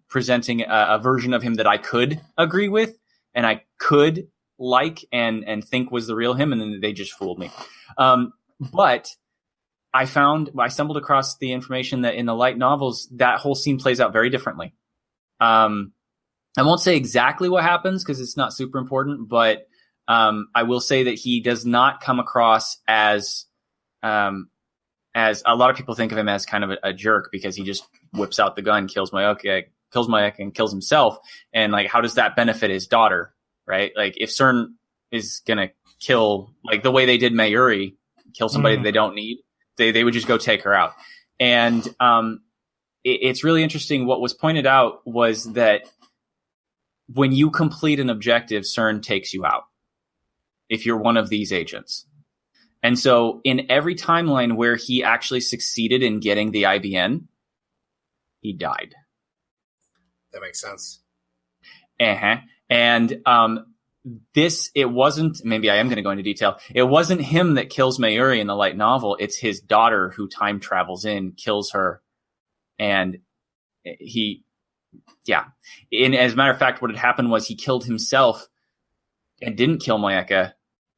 presenting a version of him that I could agree with and I could like and think was the real him. And then they just fooled me. But I stumbled across the information that in the light novels, that whole scene plays out very differently. I won't say exactly what happens because it's not super important, but I will say that he does not come across as a lot of people think of him as kind of a jerk because he just whips out the gun, kills Moeka, and kills himself. And like, how does that benefit his daughter, right? Like if CERN is going to kill, like the way they did Mayuri, kill somebody they don't need, they would just go take her out. And it's really interesting. What was pointed out was that when you complete an objective, CERN takes you out if you're one of these agents. And so in every timeline where he actually succeeded in getting the IBN, he died. That makes sense. Uh-huh. And it wasn't, maybe I am going to go into detail. It wasn't him that kills Mayuri in the light novel. It's his daughter who time travels in, kills her. And as a matter of fact, what had happened was he killed himself and didn't kill Moeka,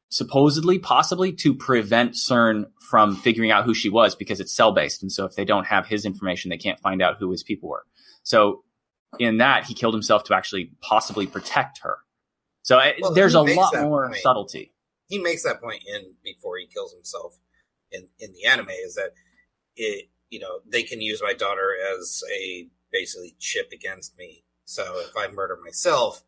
supposedly, possibly to prevent CERN from figuring out who she was, because it's cell-based. And so if they don't have his information, they can't find out who his people were. So in that, he killed himself to actually possibly protect her. So there's a lot more subtlety. He makes that point before he kills himself in the anime, is that they can use my daughter as a basically chip against me. So if I murder myself,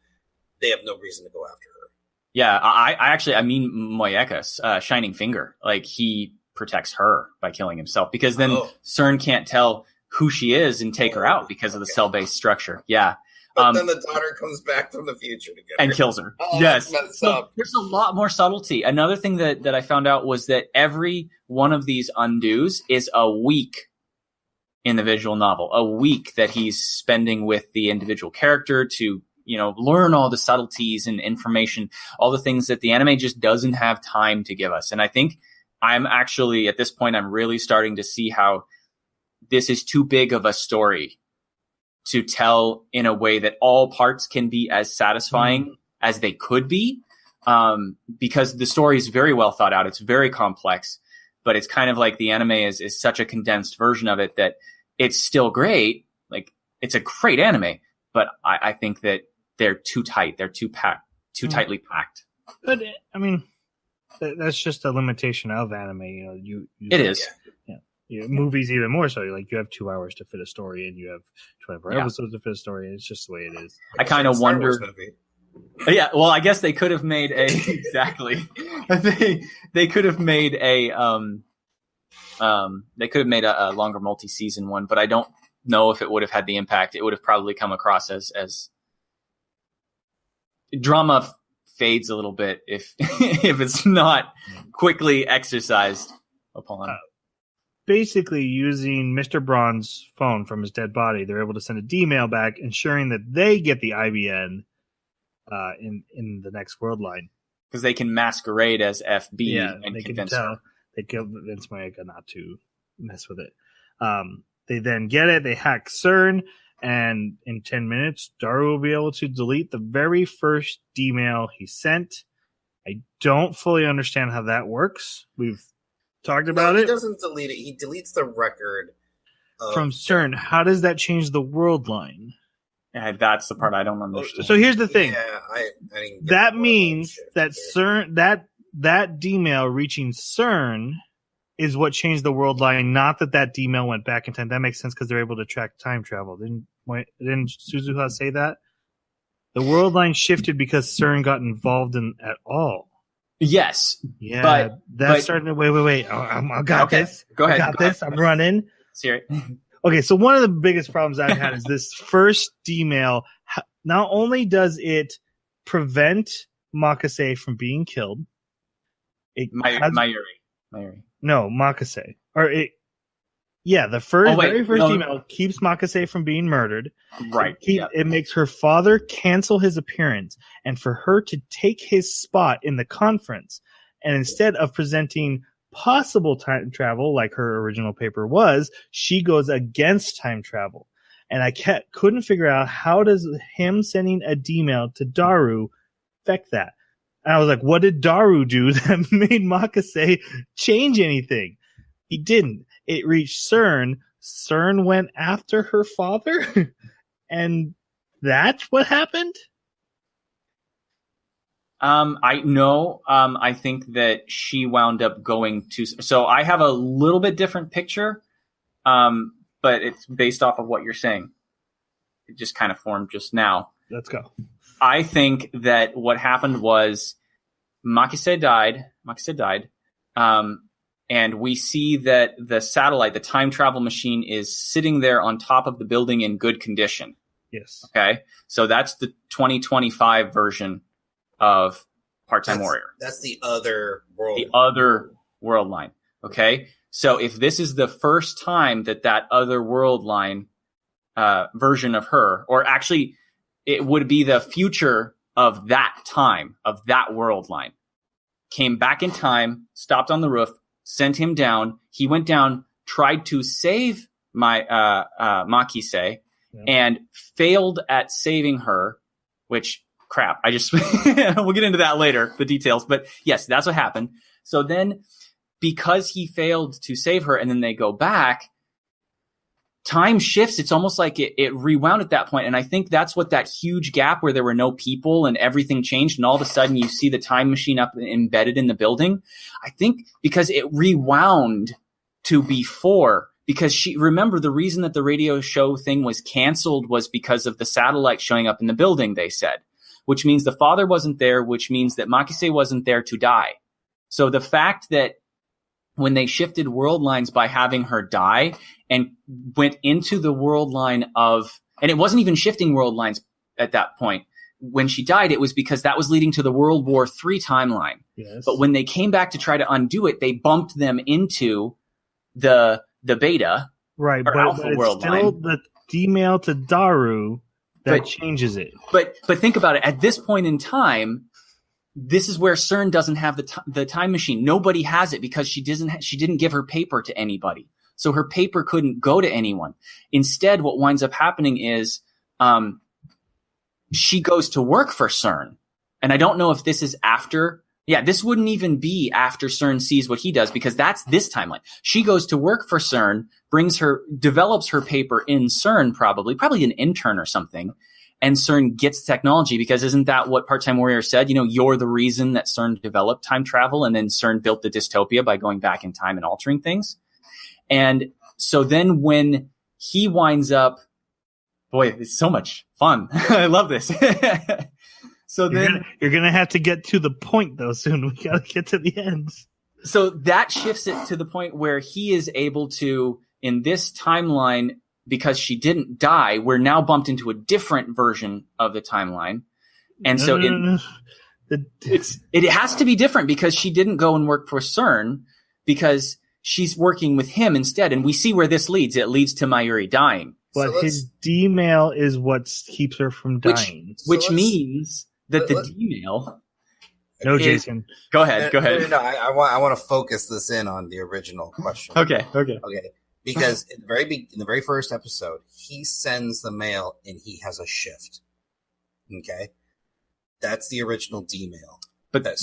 they have no reason to go after her. Yeah, I mean Moeka's Shining Finger. Like, he protects her by killing himself, because then CERN can't tell who she is and take her out because of the cell-based structure. Yeah. But then the daughter comes back from the future to get her. And kills her. Oh, yes. So there's a lot more subtlety. Another thing that I found out was that every one of these undos is a week in the visual novel, a week that he's spending with the individual character to, learn all the subtleties and information, all the things that the anime just doesn't have time to give us. And I think I'm actually, at this point, I'm really starting to see how this is too big of a story to tell in a way that all parts can be as satisfying as they could be, because the story is very well thought out. It's very complex, but it's kind of like the anime is such a condensed version of it that it's still great. Like, it's a great anime, but I think that they're too tight. They're too tightly packed. But I mean, that's just a limitation of anime. It is. Movies even more so. Like, you have 2 hours to fit a story, and you have 24 episodes to fit a story. It's just the way it is. I kind of wonder. Yeah, well, I guess they could have made exactly. They could have made a longer multi-season one, but I don't know if it would have had the impact. It would have probably come across as drama fades a little bit if if it's not quickly exercised upon. Basically, using Mr. Braun's phone from his dead body, they're able to send a D-mail back, ensuring that they get the IBN in the next world line. Because they can masquerade as FB and they convince can her. They convince Moeka not to mess with it. They then get it. They hack CERN, and in 10 minutes, Daru will be able to delete the very first D-mail he sent. I don't fully understand how that works. We've talked about it. He doesn't delete it. He deletes the record from CERN. How does that change the world line? Yeah, that's the part I don't understand. So here's the thing. Yeah, I didn't get that means that CERN, that D-mail reaching CERN is what changed the world line. Not that D-mail went back in time. That makes sense because they're able to track time travel. Didn't Suzuha say that? The world line shifted because CERN got involved in at all. Yes. Yeah. But that's starting to wait. I got this. Go ahead. I got this. I'm running. Let's hear it. Okay, so one of the biggest problems I've had is this first D-mail. Not only does it prevent Makase from being killed, Mayuri. No, Makase. The very first email keeps Makase from being murdered. Right. It makes her father cancel his appearance, and for her to take his spot in the conference. And instead of presenting possible time travel like her original paper was, she goes against time travel. And I couldn't figure out, how does him sending a D-mail to Daru affect that? And I was like, what did Daru do that made Makase change anything? He didn't. It reached CERN. CERN went after her father, and that's what happened? I think that she wound up going to. So I have a little bit different picture, but it's based off of what you're saying. It just kind of formed just now. Let's go. I think that what happened was Makise died. And we see that the satellite, the time travel machine, is sitting there on top of the building in good condition. Yes. Okay. So that's the 2025 version of Part-Time Warrior. That's the other world. The other world line. Okay. So if this is the first time that other world line version of her, or actually it would be the future of that time, of that world line, came back in time, stopped on the roof, sent him down. He went down, tried to save Makise, and failed at saving her, which, crap, we'll get into that later, the details. But yes, that's what happened. So then, because he failed to save her and then they go back, time shifts. It's almost like it rewound at that point. And I think that's what that huge gap where there were no people and everything changed. And all of a sudden you see the time machine up embedded in the building. I think because it rewound to before, because remember the reason that the radio show thing was canceled was because of the satellite showing up in the building, they said, which means the father wasn't there, which means that Makise wasn't there to die. So the fact that when they shifted world lines by having her die and went into the world line of, and it wasn't even shifting world lines at that point. When she died, it was because that was leading to the World War III timeline. Yes. But when they came back to try to undo it, they bumped them into the beta. Right, or alpha but it's world still line. the D-mail to Daru that But- changes it. But think about it. At this point in time, this is where CERN doesn't have the time machine. Nobody has it because she didn't give her paper to anybody. So her paper couldn't go to anyone. Instead, what winds up happening is she goes to work for CERN. And I don't know if this is after. Yeah, this wouldn't even be after CERN sees what he does because that's this timeline. She goes to work for CERN, develops her paper in CERN probably an intern or something. And CERN gets technology because isn't that what Part-Time Warrior said? You're the reason that CERN developed time travel, and then CERN built the dystopia by going back in time and altering things. And so then when he winds up, boy, it's so much fun. I love this. So You're gonna have to get to the point though soon. We gotta get to the end. So that shifts it to the point where he is able to, in this timeline, because she didn't die, we're now bumped into a different version of the timeline. And it has to be different because she didn't go and work for CERN because she's working with him instead. And we see where this leads. It leads to Mayuri dying. But his D-mail is what keeps her from dying. Which means that the D-mail... No, Jason. Go ahead. No, I want to focus this in on the original question. Okay. Because in the very first episode, he sends the mail and he has a shift. Okay, that's the original D-mail. But that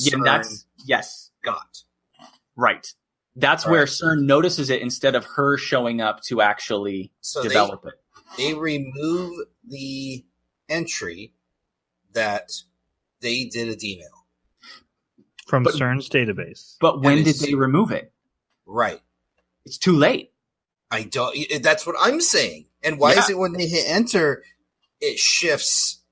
yes, got right. That's where CERN notices it instead of her showing up to actually develop it. They remove the entry that they did a D-mail from CERN's database. But when did they remove it? Right. It's too late. I don't. That's what I'm saying. And why is it when they hit enter, it shifts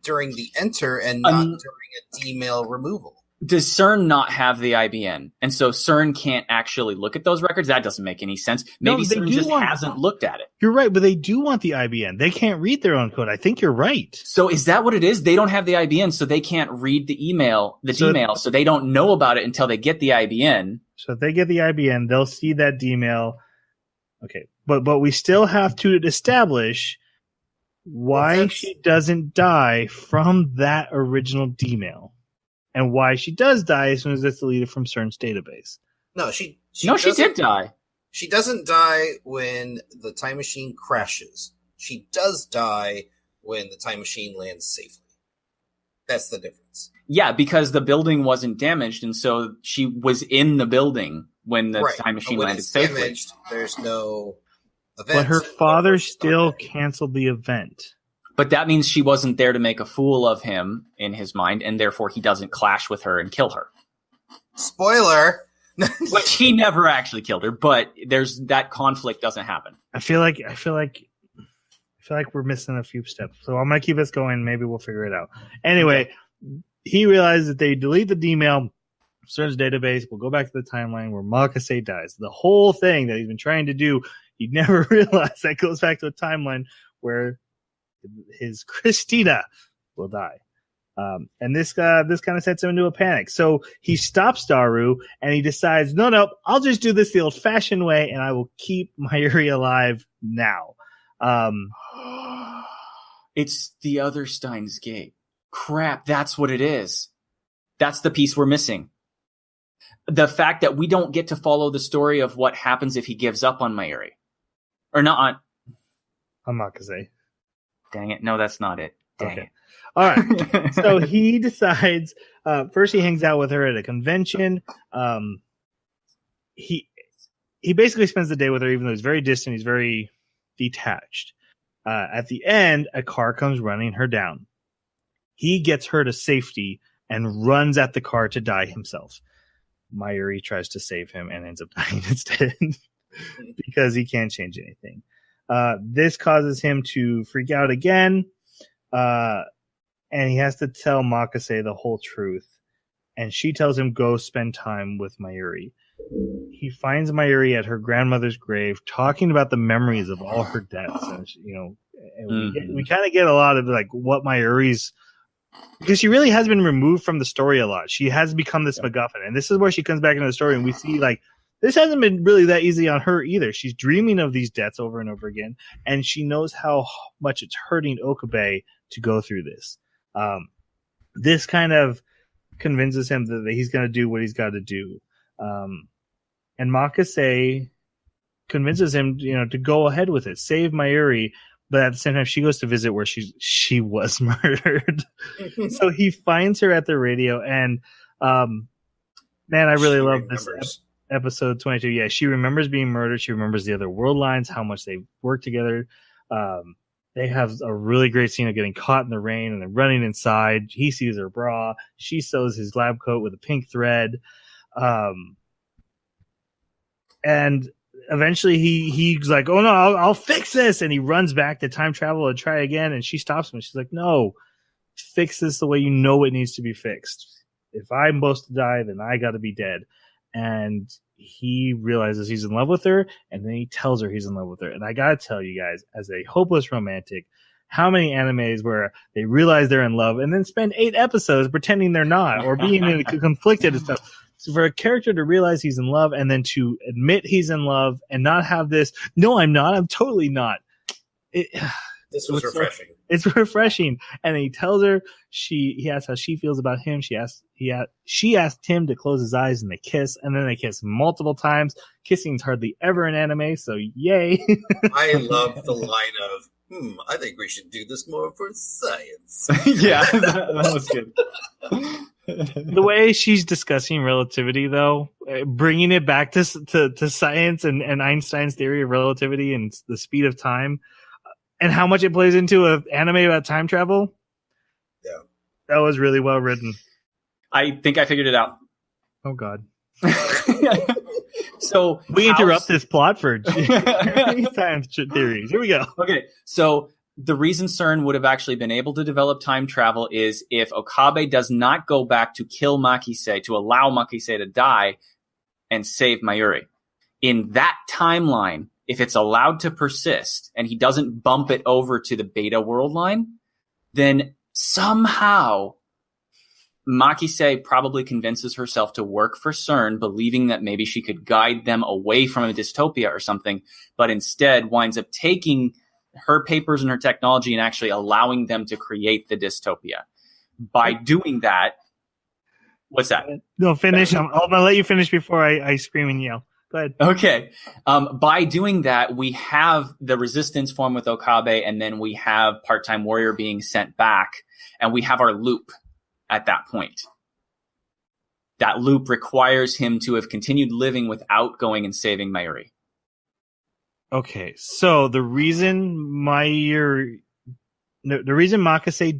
during the enter and not during a D-mail removal? Does CERN not have the IBN? And so CERN can't actually look at those records? That doesn't make any sense. Maybe CERN just hasn't looked at it. You're right, but they do want the IBN. They can't read their own code. I think you're right. So is that what it is? They don't have the IBN, so they can't read the D-mail, so they don't know about it until they get the IBN. So if they get the IBN, they'll see that D-mail. Okay, but we still have to establish why she doesn't die from that original D-mail. And why she does die as soon as it's deleted from CERN's database. No, she did die. She doesn't die when the time machine crashes. She does die when the time machine lands safely. That's the difference. Yeah, because the building wasn't damaged, and so she was in the building when the time machine landed safely. Damaged, there's no event. But her father still canceled the event. But that means she wasn't there to make a fool of him in his mind, and therefore he doesn't clash with her and kill her. Spoiler! Which he never actually killed her, but there's that conflict doesn't happen. I feel like we're missing a few steps. So I'm gonna keep this going. Maybe we'll figure it out. Anyway, he realized that they delete the D-mail, CERN's database. We'll go back to the timeline where Makise dies. The whole thing that he's been trying to do, he never realized that goes back to a timeline where his Christina will die. And this kind of sets him into a panic. So he stops Daru and he decides, no, I'll just do this the old fashioned way and I will keep Mayuri alive now. It's the other Steins Gate. Crap, that's what it is. That's the piece we're missing. The fact that we don't get to follow the story of what happens if he gives up on Mayuri. Or not on Makase. Dang it. No, that's not it. Dang it. All right. So he decides, first he hangs out with her at a convention. He basically spends the day with her, even though he's very distant, he's very detached. At the end, a car comes running her down. He gets her to safety and runs at the car to die himself. Mayuri tries to save him and ends up dying instead because he can't change anything. This causes him to freak out again. And he has to tell Makase the whole truth. And she tells him, go spend time with Mayuri. He finds Mayuri at her grandmother's grave, talking about the memories of all her deaths. And, we kind of get a lot of like what Mayuri's, because she really has been removed from the story a lot. She has become this MacGuffin. And this is where she comes back into the story. And we see like, this hasn't been really that easy on her either. She's dreaming of these deaths over and over again. And she knows how much it's hurting Okabe to go through this. This kind of convinces him that he's going to do what he's got to do. And Makase convinces him, to go ahead with it, save Mayuri. But at the same time, she goes to visit where she was murdered. So he finds her at the radio. And, man, I really love this episode 22. Yeah, she remembers being murdered. She remembers the other world lines, how much they worked together. They have a really great scene of getting caught in the rain and then running inside. He sees her bra. She sews his lab coat with a pink thread. And eventually he's like, oh no, I'll fix this. And he runs back to time travel and try again. And she stops him. She's like, no, fix this the way you know it needs to be fixed. If I'm supposed to die, then I got to be dead. And he realizes he's in love with her, and then he tells her he's in love with her. And I gotta tell you guys, as a hopeless romantic, how many animes where they realize they're in love and then spend 8 episodes pretending they're not, or being conflicted and stuff. So for a character to realize he's in love and then to admit he's in love and not have this, no, I'm not, I'm totally not. This was refreshing. It's refreshing. And then he tells her, he asks how she feels about him. She asked him to close his eyes and they kiss, and then they kiss multiple times. Kissing's hardly ever in anime, so yay. I love the line of, I think we should do this more for science. Yeah, that was good. The way she's discussing relativity, though, bringing it back to science and Einstein's theory of relativity and the speed of time, and how much it plays into an anime about time travel. Yeah. That was really well written. I think I figured it out. Oh, God. So we interrupt this plot for time theories. Here we go. Okay, so the reason CERN would have actually been able to develop time travel is if Okabe does not go back to kill Makise, to allow Makise to die and save Mayuri. In that timeline, if it's allowed to persist and he doesn't bump it over to the beta world line, then somehow Makise probably convinces herself to work for CERN, believing that maybe she could guide them away from a dystopia or something, but instead winds up taking her papers and her technology and actually allowing them to create the dystopia. By doing that, what's that? No, finish. I'm going to let you finish before I scream and yell. Go ahead. Okay. By doing that, we have the resistance form with Okabe, and then we have Part-Time Warrior being sent back, and we have our loop at that point. That loop requires him to have continued living without going and saving Mayuri. Okay, so the reason Makase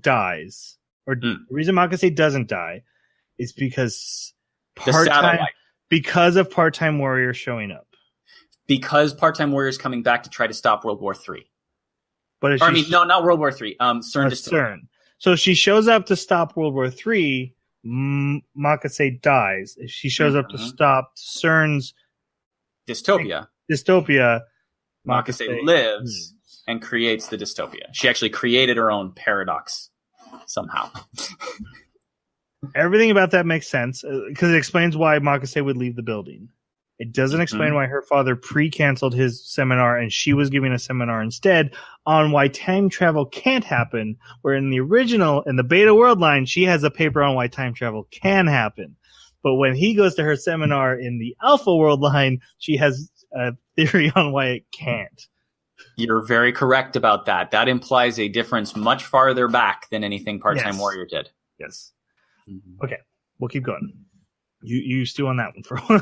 dies, or the reason Makase doesn't die, is because because of Part-Time Warrior showing up. Because Part-Time Warrior is coming back to try to stop World War III. But not World War III. CERN. CERN. So she shows up to stop World War III. Makase dies. If she shows up to stop CERN's dystopia, Makase lives and creates the dystopia. She actually created her own paradox. somehow. Everything about that makes sense because it explains why Makase would leave the building. It doesn't explain why her father pre-canceled his seminar and she was giving a seminar instead on why time travel can't happen, where in the original, in the beta world line, she has a paper on why time travel can happen. But when he goes to her seminar in the alpha world line, she has a theory on why it can't. You're very correct about that. That implies a difference much farther back than anything Part-Time Warrior did. Yes. Mm-hmm. Okay, we'll keep going. You stew on that one for a while.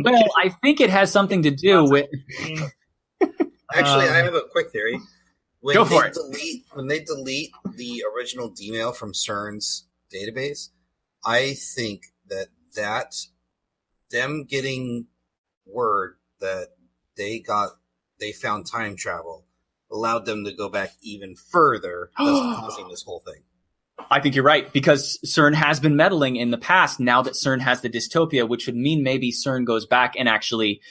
Well, I think it has something to do with... Actually, I have a quick theory. Go for it. When they delete the original D-mail from CERN's database, I think that them getting word that they found time travel allowed them to go back even further, thus causing this whole thing. I think you're right, because CERN has been meddling in the past now that CERN has the dystopia, which would mean maybe CERN goes back and actually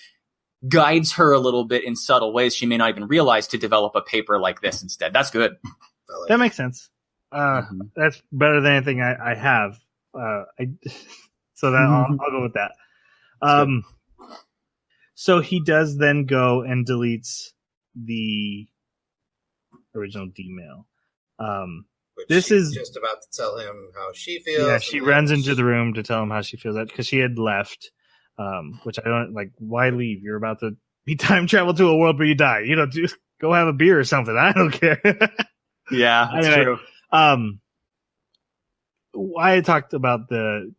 guides her a little bit in subtle ways she may not even realize to develop a paper like this instead. That's good. That makes sense. That's better than anything I have. So that I'll go with that. So he does then go and deletes the original D-mail. This is just about to tell him how she feels. Yeah, she runs into the room to tell him how she feels because she had left. Which I don't like. Why leave? You're about to be time travel to a world where you die. You know, just go have a beer or something. I don't care. Yeah, that's true. I had talked about the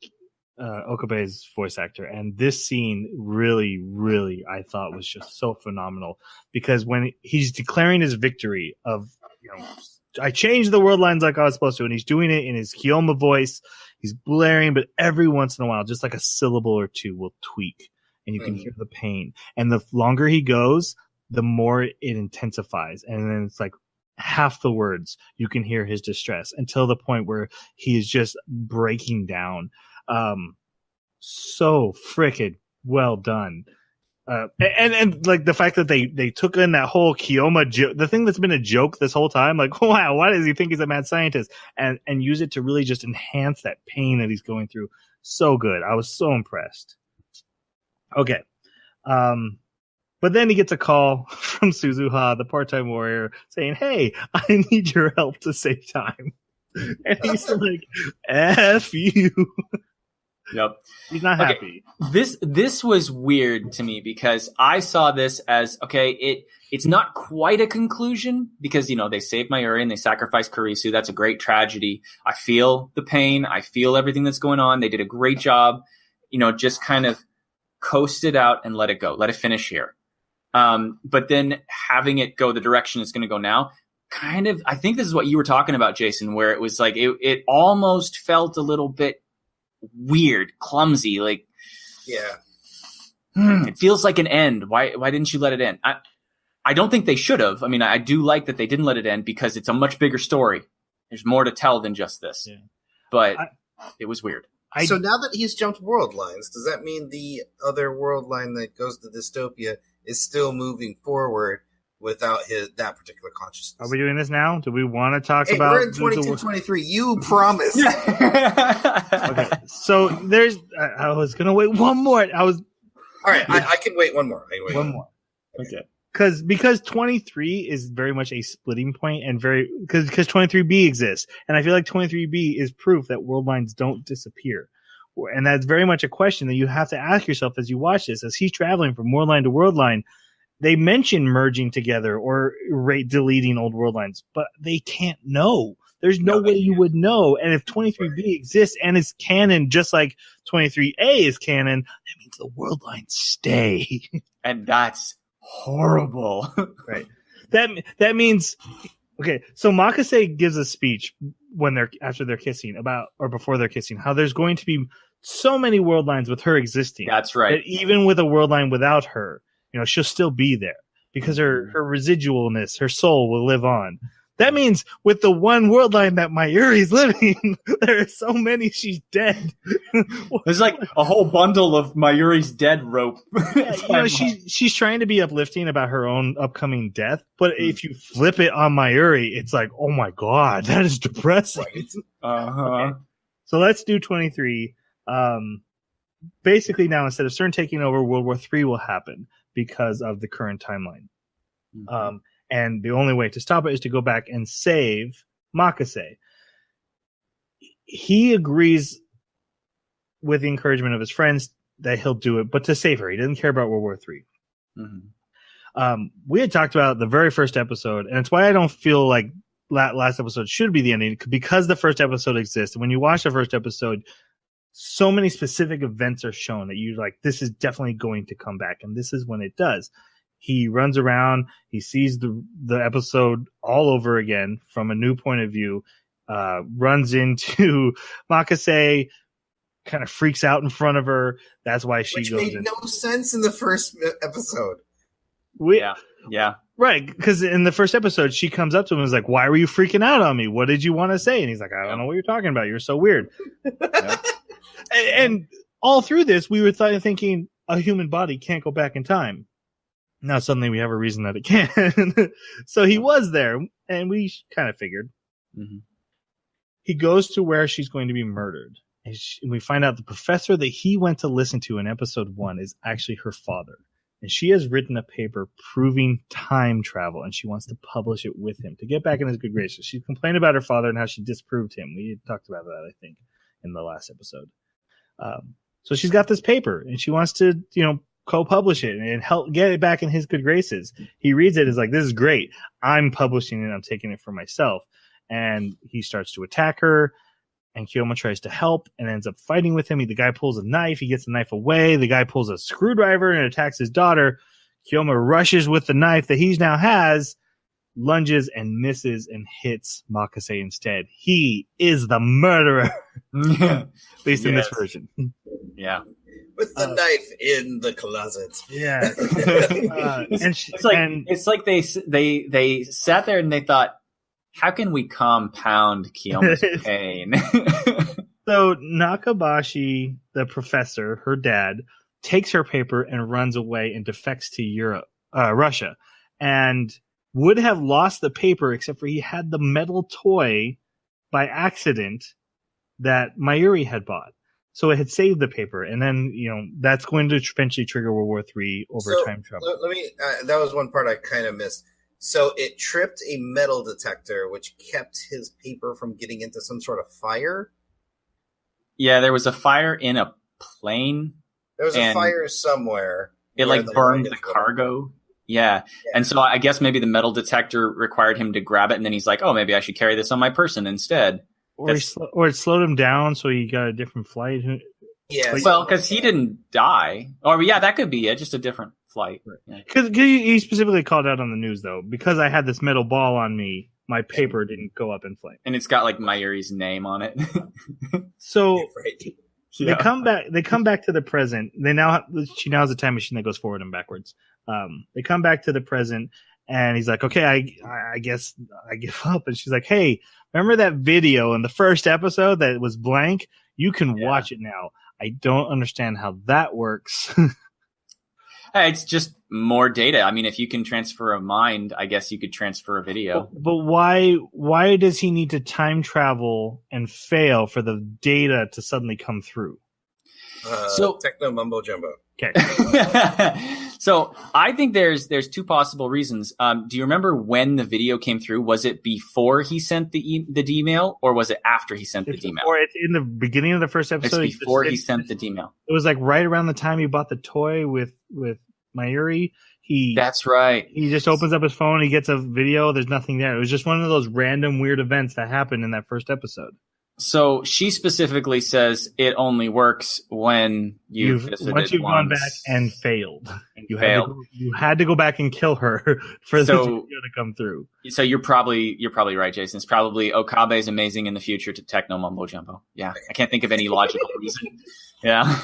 Okabe's voice actor, and this scene really, really, I thought was just so phenomenal because when he's declaring his victory of, I changed the world lines like I was supposed to, and he's doing it in his Kyoma voice. He's blaring, but every once in a while, just like a syllable or two will tweak, and you can hear the pain. And the longer he goes, the more it intensifies. And then it's like half the words you can hear his distress until the point where he is just breaking down. So frickin' well done. And like the fact that they took in that whole Kyoma joke, the thing that's been a joke this whole time, like, wow, why does he think he's a mad scientist? And use it to really just enhance that pain that he's going through. So good. I was so impressed. Okay. But then he gets a call from Suzuha, the part-time warrior, saying, hey, I need your help to save time. And he's like, F you. Yep. He's not happy. This was weird to me because I saw this as, it's not quite a conclusion because, they saved Mayuri and they sacrificed Kurisu. That's a great tragedy. I feel the pain. I feel everything that's going on. They did a great job, just kind of coast it out and let it go. Let it finish here. But then having it go the direction it's going to go now, kind of, I think this is what you were talking about, Jason, where it was like, it almost felt a little bit weird, clumsy, like it feels like an end. Why didn't you let it end? I don't think they should have. I mean, I do like that they didn't let it end because it's a much bigger story. There's more to tell than just this. Yeah. But it was weird. So now that he's jumped world lines, does that mean the other world line that goes to dystopia is still moving forward without that particular consciousness? Are we doing this now? Do we want to talk about... We're in 22-23. You promised. Okay, so there's... I was going to wait one more. All right, I can wait one more. One more. Okay. Because 23 is very much a splitting point and because 23B exists. And I feel like 23B is proof that world lines don't disappear. And that's very much a question that you have to ask yourself as you watch this. As he's traveling from world line to world line, they mention merging together or deleting old world lines, but they can't know. There's no way you would know. And if 23B exists and is canon, just like 23A is canon, that means the world lines stay. And that's horrible. Right. That means, okay, so Makase gives a speech after they're kissing before they're kissing, how there's going to be so many world lines with her existing. That's right. That even with a world line without her, she'll still be there because her residualness, her soul will live on. That means with the one world line that Mayuri's living, there are so many she's dead. There's like a whole bundle of Mayuri's dead rope. Yeah, she's trying to be uplifting about her own upcoming death, but if you flip it on Mayuri, it's like, oh my god, that is depressing. Right. Okay. So let's do 23. Basically now, instead of CERN taking over, World War III will happen because of the current timeline. Mm-hmm. And the only way to stop it is to go back and save Makase. He agrees with the encouragement of his friends that he'll do it, but to save her. He doesn't care about World War III. Mm-hmm. We had talked about the very first episode, and it's why I don't feel like last episode should be the ending, because the first episode exists. And when you watch the first episode, so many specific events are shown that you're like, this is definitely going to come back, and this is when it does. He runs around, he sees the episode all over again from a new point of view, runs into Makase, kind of freaks out in front of her. That's why she goes in. Which made no sense in the first episode. Yeah. Right, because in the first episode, she comes up to him and is like, why were you freaking out on me? What did you want to say? And he's like, I don't know what you're talking about. You're so weird. and all through this, we were thinking a human body can't go back in time. Now suddenly we have a reason that it can. So he was there, and we kind of figured. Mm-hmm. He goes to where she's going to be murdered. And we find out the professor that he went to listen to in episode 1 is actually her father. And she has written a paper proving time travel, and she wants to publish it with him to get back in his good graces. She complained about her father and how she disproved him. We had talked about that, I think, in the last episode. So she's got this paper, and she wants to, co-publish it and help get it back in his good graces. He reads it, is like, this is great. I'm publishing it. I'm taking it for myself. And he starts to attack her, and Kiyoma tries to help and ends up fighting with him. The guy pulls a knife. He gets the knife away. The guy pulls a screwdriver and attacks his daughter. Kiyoma rushes with the knife that he now has, lunges and misses and hits Makase instead. He is the murderer. At least in this version. Yeah. With the knife in the closet. Yeah. It's like they sat there and they thought, how can we compound Kiyoma's pain? So Nakabashi, the professor, her dad, takes her paper and runs away and defects to Russia, and would have lost the paper except for he had the metal toy by accident that Mayuri had bought. So it had saved the paper, and then that's going to eventually trigger World War III over time travel. Let me. That was one part I kind of missed. So it tripped a metal detector, which kept his paper from getting into some sort of fire. Yeah, there was a fire in a plane. There was a fire somewhere. It burned the cargo. Yeah, and so I guess maybe the metal detector required him to grab it, and then he's like, "Oh, maybe I should carry this on my person instead." Or it slowed him down, so he got a different flight. Yeah. Well, because he didn't die. Or that could be it. Just a different flight. Because he specifically called out on the news, though, because I had this metal ball on me, my paper didn't go up in flight. And it's got Mayuri's name on it. So they come back. They come back to the present. She now has a time machine that goes forward and backwards. They come back to the present, and he's like, "Okay, I guess I give up." And she's like, "Hey, remember that video in the first episode that was blank? You can watch it now." I don't understand how that works. It's just more data. I mean, if you can transfer a mind, I guess you could transfer a video. But why does he need to time travel and fail for the data to suddenly come through? Techno mumbo jumbo. Okay. So I think there's two possible reasons. Do you remember when the video came through? Was it before he sent the D-mail, or was it after he sent the D-mail? Or it's in the beginning of the first episode. It's before he sent the D-mail. It was like right around the time he bought the toy with Mayuri. That's right. He just opens up his phone. He gets a video. There's nothing there. It was just one of those random weird events that happened in that first episode. So she specifically says it only works when once you've gone back and failed. You had to go back and kill her for the video to come through. So you're probably right, Jason. It's probably Okabe is amazing in the future to techno mumbo jumbo. Yeah, I can't think of any logical reason. Yeah.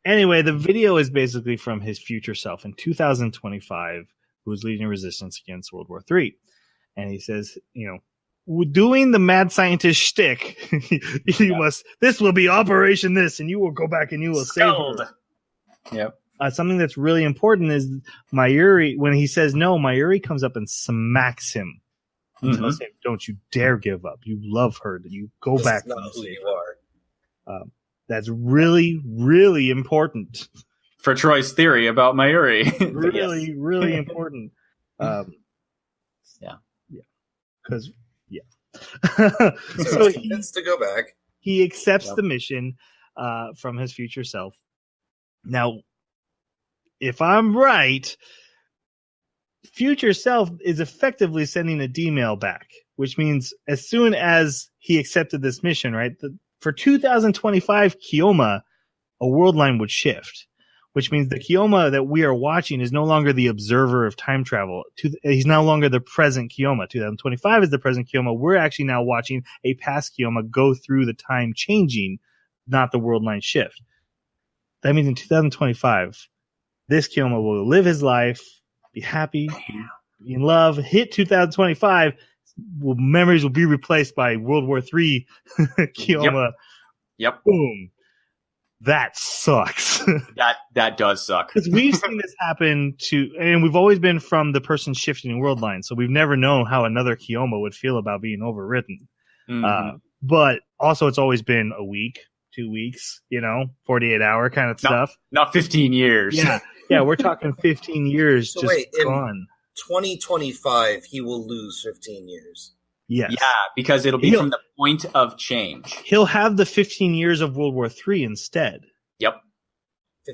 Anyway, the video is basically from his future self in 2025, who was leading resistance against World War III. And he says, doing the mad scientist shtick, this will be Operation This, and you will go back and you will save her. Yep. Something that's really important is Mayuri, when he says no, Mayuri comes up and smacks him. And tells him, don't you dare give up. You love her. You go back. This is not who you are. That's really, really important. For Troy's theory about Mayuri. Really, really important. Yeah. Because, so he gets to go back. He accepts the mission from his future self. Now, if I'm right, future self is effectively sending a D-mail back, which means as soon as he accepted this mission, right, for 2025 Kioma, a world line would shift, which means the Kioma that we are watching is no longer the observer of time travel. He's no longer the present Kioma. 2025 is the present Kioma. We're actually now watching a past Kioma go through the time changing, not the world line shift. That means in 2025, this Kioma will live his life, be happy, be in love, hit 2025, memories will be replaced by World War III Kioma. Yep. Boom. That sucks. That does suck. Because we've seen this happen and we've always been from the person shifting world lines, so we've never known how another Kioma would feel about being overwritten. But also it's always been a week, 2 weeks, 48-hour kind of stuff. Not 15 years. Yeah, we're talking 15 years so just wait, gone. 2025, he will lose 15 years. Yes. Yeah, because it'll be from the point of change. He'll have the 15 years of World War III instead. Yep.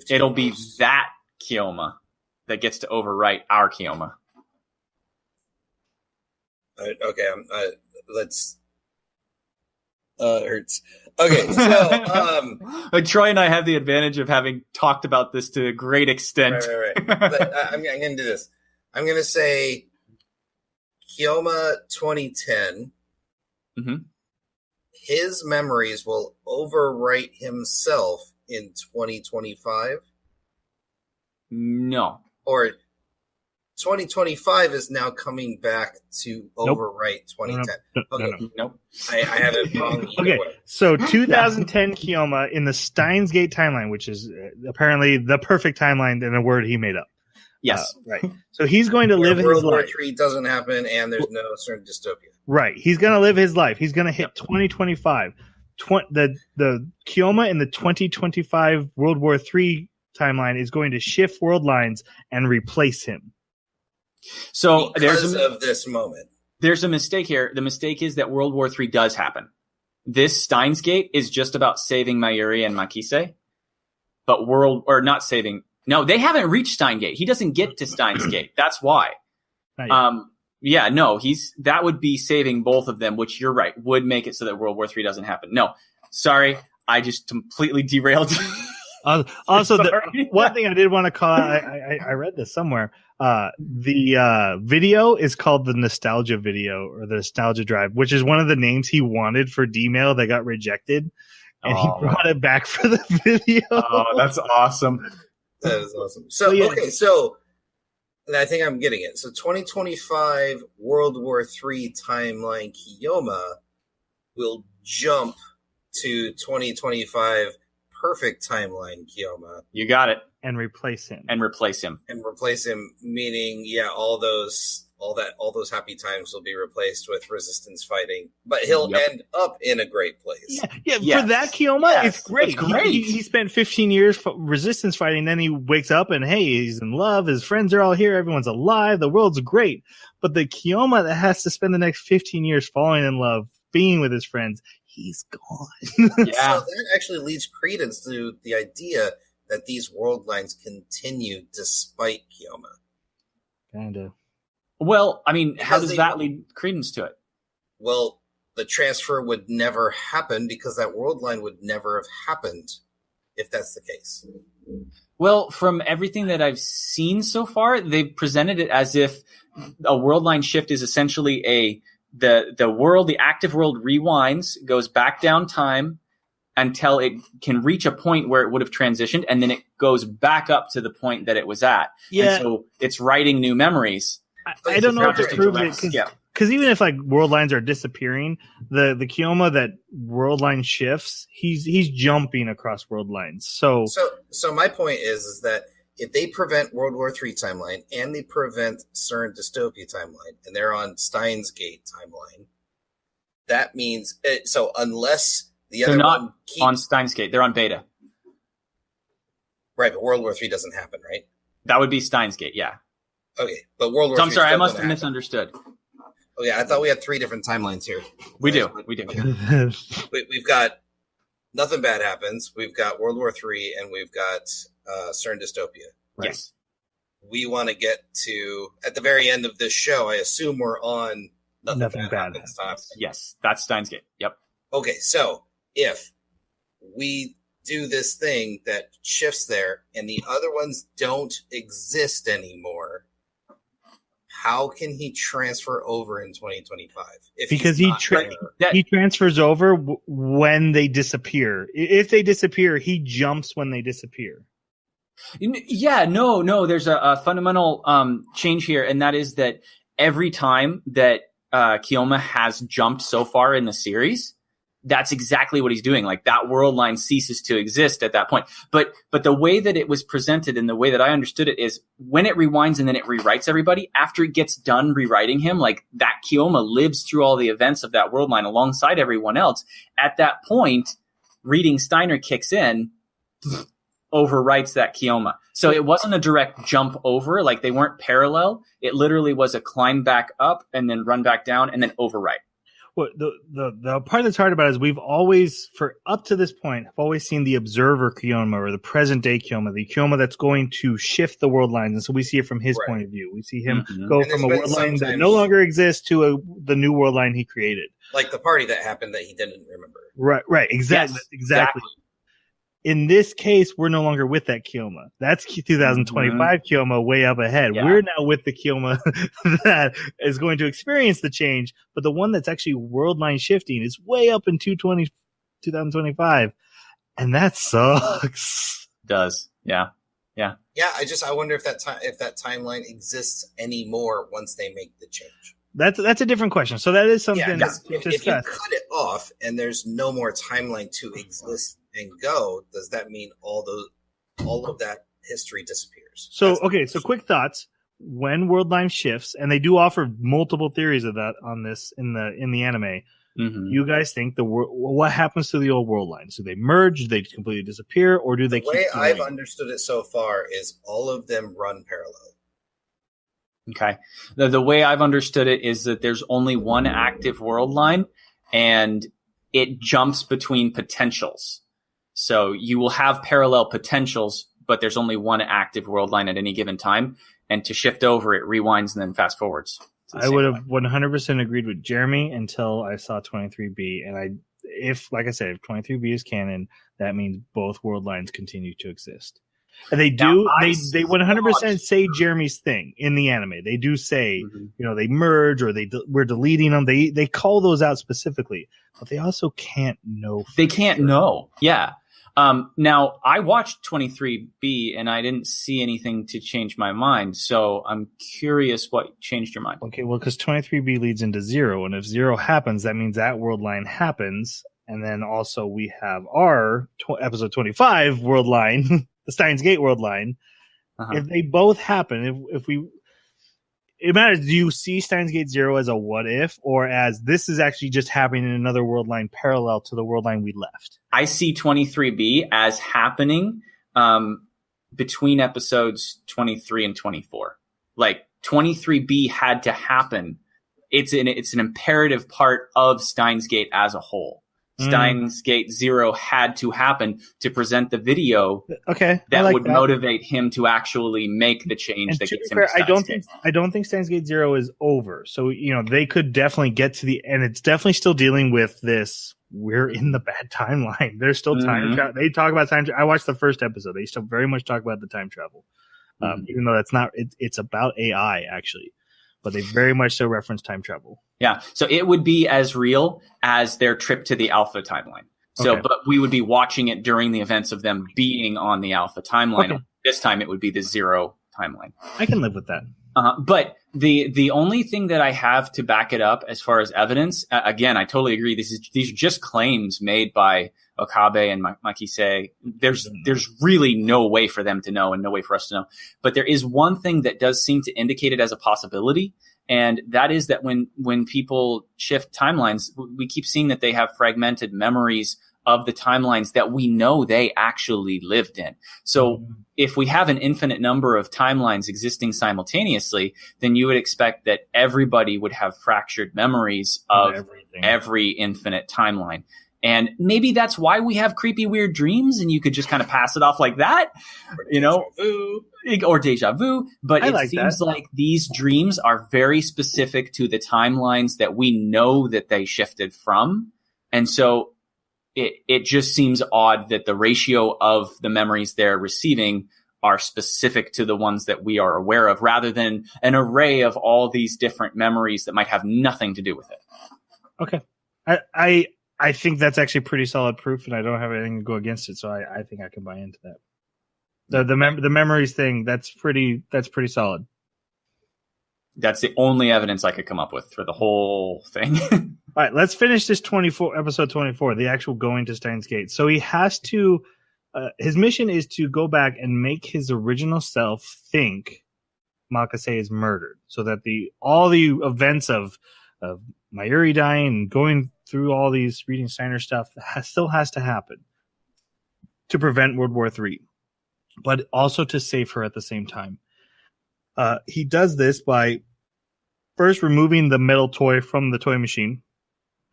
It'll be that Kioma that gets to overwrite our Kioma. Okay, let's... it hurts. Okay, so... Troy and I have the advantage of having talked about this to a great extent. Right. But, I'm going to do this. I'm going to say Kioma 2010. His memories will overwrite himself in 2025. No. Or 2025 is now coming back to overwrite 2010. Nope. I have it wrong. Okay, so 2010 Kioma in the Steins Gate timeline, which is apparently the perfect timeline in a word he made up. Yes. Right. So he's going to live his life. World War III doesn't happen, and there's no certain dystopia. Right. He's going to live his life. He's going to hit 2025. The Kioma in the 2025 World War III timeline is going to shift world lines and replace him. So because of this moment. There's a mistake here. The mistake is that World War III does happen. This Steins Gate is just about saving Mayuri and Makise, but not saving. No, they haven't reached Steins Gate. He doesn't get to Steins Gate. That's why. That would be saving both of them, which you're right, would make it so that World War III doesn't happen. No, sorry, I just completely derailed. Also, one thing I did want to call out, I read this somewhere. The video is called the Nostalgia Video or the Nostalgia Drive, which is one of the names he wanted for D-Mail that got rejected, and he brought it back for the video. Oh, that's awesome. That is awesome. So, okay, so I think I'm getting it. So 2025 World War III timeline Kioma will jump to 2025 perfect timeline Kioma. You got it. And replace him. Meaning, all those happy times will be replaced with resistance fighting. But he'll end up in a great place. Yeah. For that Kioma, it's great. It's great. He spent 15 years resistance fighting, then he wakes up and hey, he's in love, his friends are all here, everyone's alive, the world's great. But the Kioma that has to spend the next 15 years falling in love, being with his friends, he's gone. So that actually leads credence to the idea that these world lines continue despite Kioma. Kinda. Well, I mean, how does that lead credence to it? Well, the transfer would never happen because that world line would never have happened if that's the case. Well, from everything that I've seen so far, they've presented it as if a world line shift is essentially the active world rewinds, goes back down time until it can reach a point where it would have transitioned, and then it goes back up to the point that it was at. Yeah. And so it's writing new memories. I don't know if to prove it because even if like world lines are disappearing, the Kioma that world line shifts, he's jumping across world lines. So my point is that if they prevent World War III timeline and they prevent CERN dystopia timeline, and they're on Steins Gate timeline, that means so unless the other they're not one keeps, on Steins Gate, they're on Beta. Right, but World War III doesn't happen, right? That would be Steins Gate, yeah. Okay, but World War So III. I'm sorry, I still must gonna have happen. misunderstood. Oh yeah, I thought we had 3 different timelines here. We do. We've got nothing bad happens. We've got World War III, and we've got CERN dystopia. Right. Yes. We want to get to at the very end of this show. I assume we're on nothing bad happens. Yes, that's Steins Gate. Yep. Okay, so if we do this thing that shifts there, and the other ones don't exist anymore, how can he transfer over in 2025? Because he transfers over when they disappear. If they disappear, he jumps when they disappear. Yeah, no. There's a fundamental change here, and that is that every time that Kioma has jumped so far in the series, that's exactly what he's doing. Like that world line ceases to exist at that point. But the way that it was presented and the way that I understood it is when it rewinds and then it rewrites everybody, after it gets done rewriting him, like that Kioma lives through all the events of that world line alongside everyone else. At that point, reading Steiner kicks in, overwrites that Kioma. So it wasn't a direct jump over, like they weren't parallel. It literally was a climb back up and then run back down and then overwrite. Well, the part that's hard about it is we've always, for up to this point, have always seen the observer Kioma or the present day Kioma, the Kioma that's going to shift the world lines. And so we see it from his point of view. We see him go from a world line that no longer exists to the new world line he created. Like the party that happened that he didn't remember. Right. Exactly. Yes, exactly. In this case, we're no longer with that Kioma. That's 2025 Kioma way up ahead. Yeah. We're now with the Kioma that is going to experience the change, but the one that's actually world line shifting is way up in 2025. And that sucks. It does. Yeah. Yeah. I wonder if that timeline exists anymore once they make the change. That's a different question. So that is something to discuss. If you cut it off and there's no more timeline to exist and go, does that mean all of that history disappears? So quick thoughts. When world line shifts, and they do offer multiple theories of that on this in the anime. Mm-hmm. You guys think what happens to the old world lines? Do they merge? Do they completely disappear? Or do they keep way I've understood it so far is all of them run parallel. Okay. The way I've understood it is that there's only one active world line, and it jumps between potentials. So you will have parallel potentials, but there's only one active world line at any given time. And to shift over, it rewinds and then fast forwards. I would have 100% agreed with Jeremy until I saw 23B. And if 23B is canon, that means both world lines continue to exist. And they do. Now, they 100% say Jeremy's thing in the anime. They do say, they merge or we're deleting them. They call those out specifically, but they also can't know. They can't know. Yeah. Now I watched 23B and I didn't see anything to change my mind. So I'm curious what changed your mind. Okay. Well, because 23B leads into 0, and if 0 happens, that means that world line happens. And then also we have our episode 25 world line. The Steins Gate world line. If they both happen, it matters. Do you see Steins Gate 0 as a what if, or as this is actually just happening in another world line parallel to the world line we left? I see 23B as happening between episodes 23 and 24. Like 23B had to happen. It's an imperative part of Steins Gate as a whole. Steins Gate 0 had to happen to present the video that would motivate him to actually make the change that gets him to Steins Gate. I don't think Steins Gate 0 is over. So, they could definitely get to the end. It's definitely still dealing with this. We're in the bad timeline. There's still time travel. They talk about time travel. I watched the first episode. They still very much talk about the time travel. Even though that's not, it's about AI actually. But they very much so reference time travel. Yeah, so it would be as real as their trip to the Alpha timeline. So, but we would be watching it during the events of them being on the Alpha timeline. This time it would be the 0 timeline. I can live with that. But the only thing that I have to back it up as far as evidence, again, I totally agree. These are just claims made by Okabe and Makise. There's really no way for them to know and no way for us to know. But there is one thing that does seem to indicate it as a possibility. And that is that when people shift timelines, we keep seeing that they have fragmented memories of the timelines that we know they actually lived in. So if we have an infinite number of timelines existing simultaneously, then you would expect that everybody would have fractured memories of every infinite timeline. And maybe that's why we have creepy, weird dreams, and you could just kind of pass it off like that, or deja vu. But it seems like these dreams are very specific to the timelines that we know that they shifted from. And so it just seems odd that the ratio of the memories they're receiving are specific to the ones that we are aware of, rather than an array of all these different memories that might have nothing to do with it. Okay. I think that's actually pretty solid proof, and I don't have anything to go against it, so I think I can buy into that. The memories thing, that's pretty solid. That's the only evidence I could come up with for the whole thing. All right, let's finish this episode 24, the actual going to Steins Gate. So he has to, his mission is to go back and make his original self think Makase is murdered, so that all the events of Mayuri dying and going through all these reading Steiner stuff still has to happen to prevent World War III, but also to save her at the same time. He does this by first removing the metal toy from the toy machine,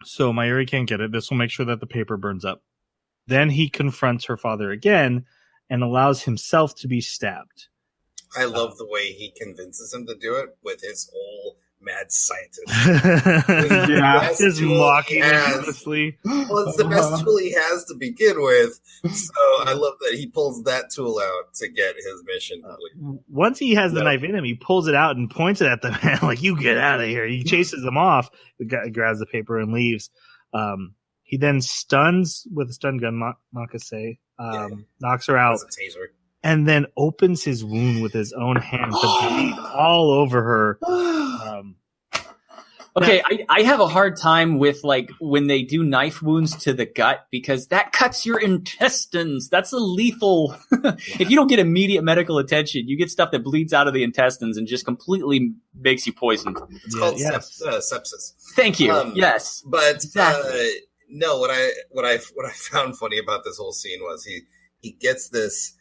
so Mayuri can't get it. This will make sure that the paper burns up. Then he confronts her father again and allows himself to be stabbed. I love the way he convinces him to do it with his whole mad scientist. Just mocking him endlessly. Well, it's the best tool he has to begin with. So I love that he pulls that tool out to get his mission complete. Once he has the knife in him, he pulls it out and points it at the man like, "You get out of here." He chases them off. The guy grabs the paper and leaves. He then stuns with a stun gun Makase, knocks her out, and then opens his wound with his own hand to bleed all over her. Okay, I have a hard time with when they do knife wounds to the gut, because that cuts your intestines. That's a lethal. If you don't get immediate medical attention, you get stuff that bleeds out of the intestines and just completely makes you poisoned. It's called sepsis. Thank you. Yes, but exactly. No. What I found funny about this whole scene was he gets this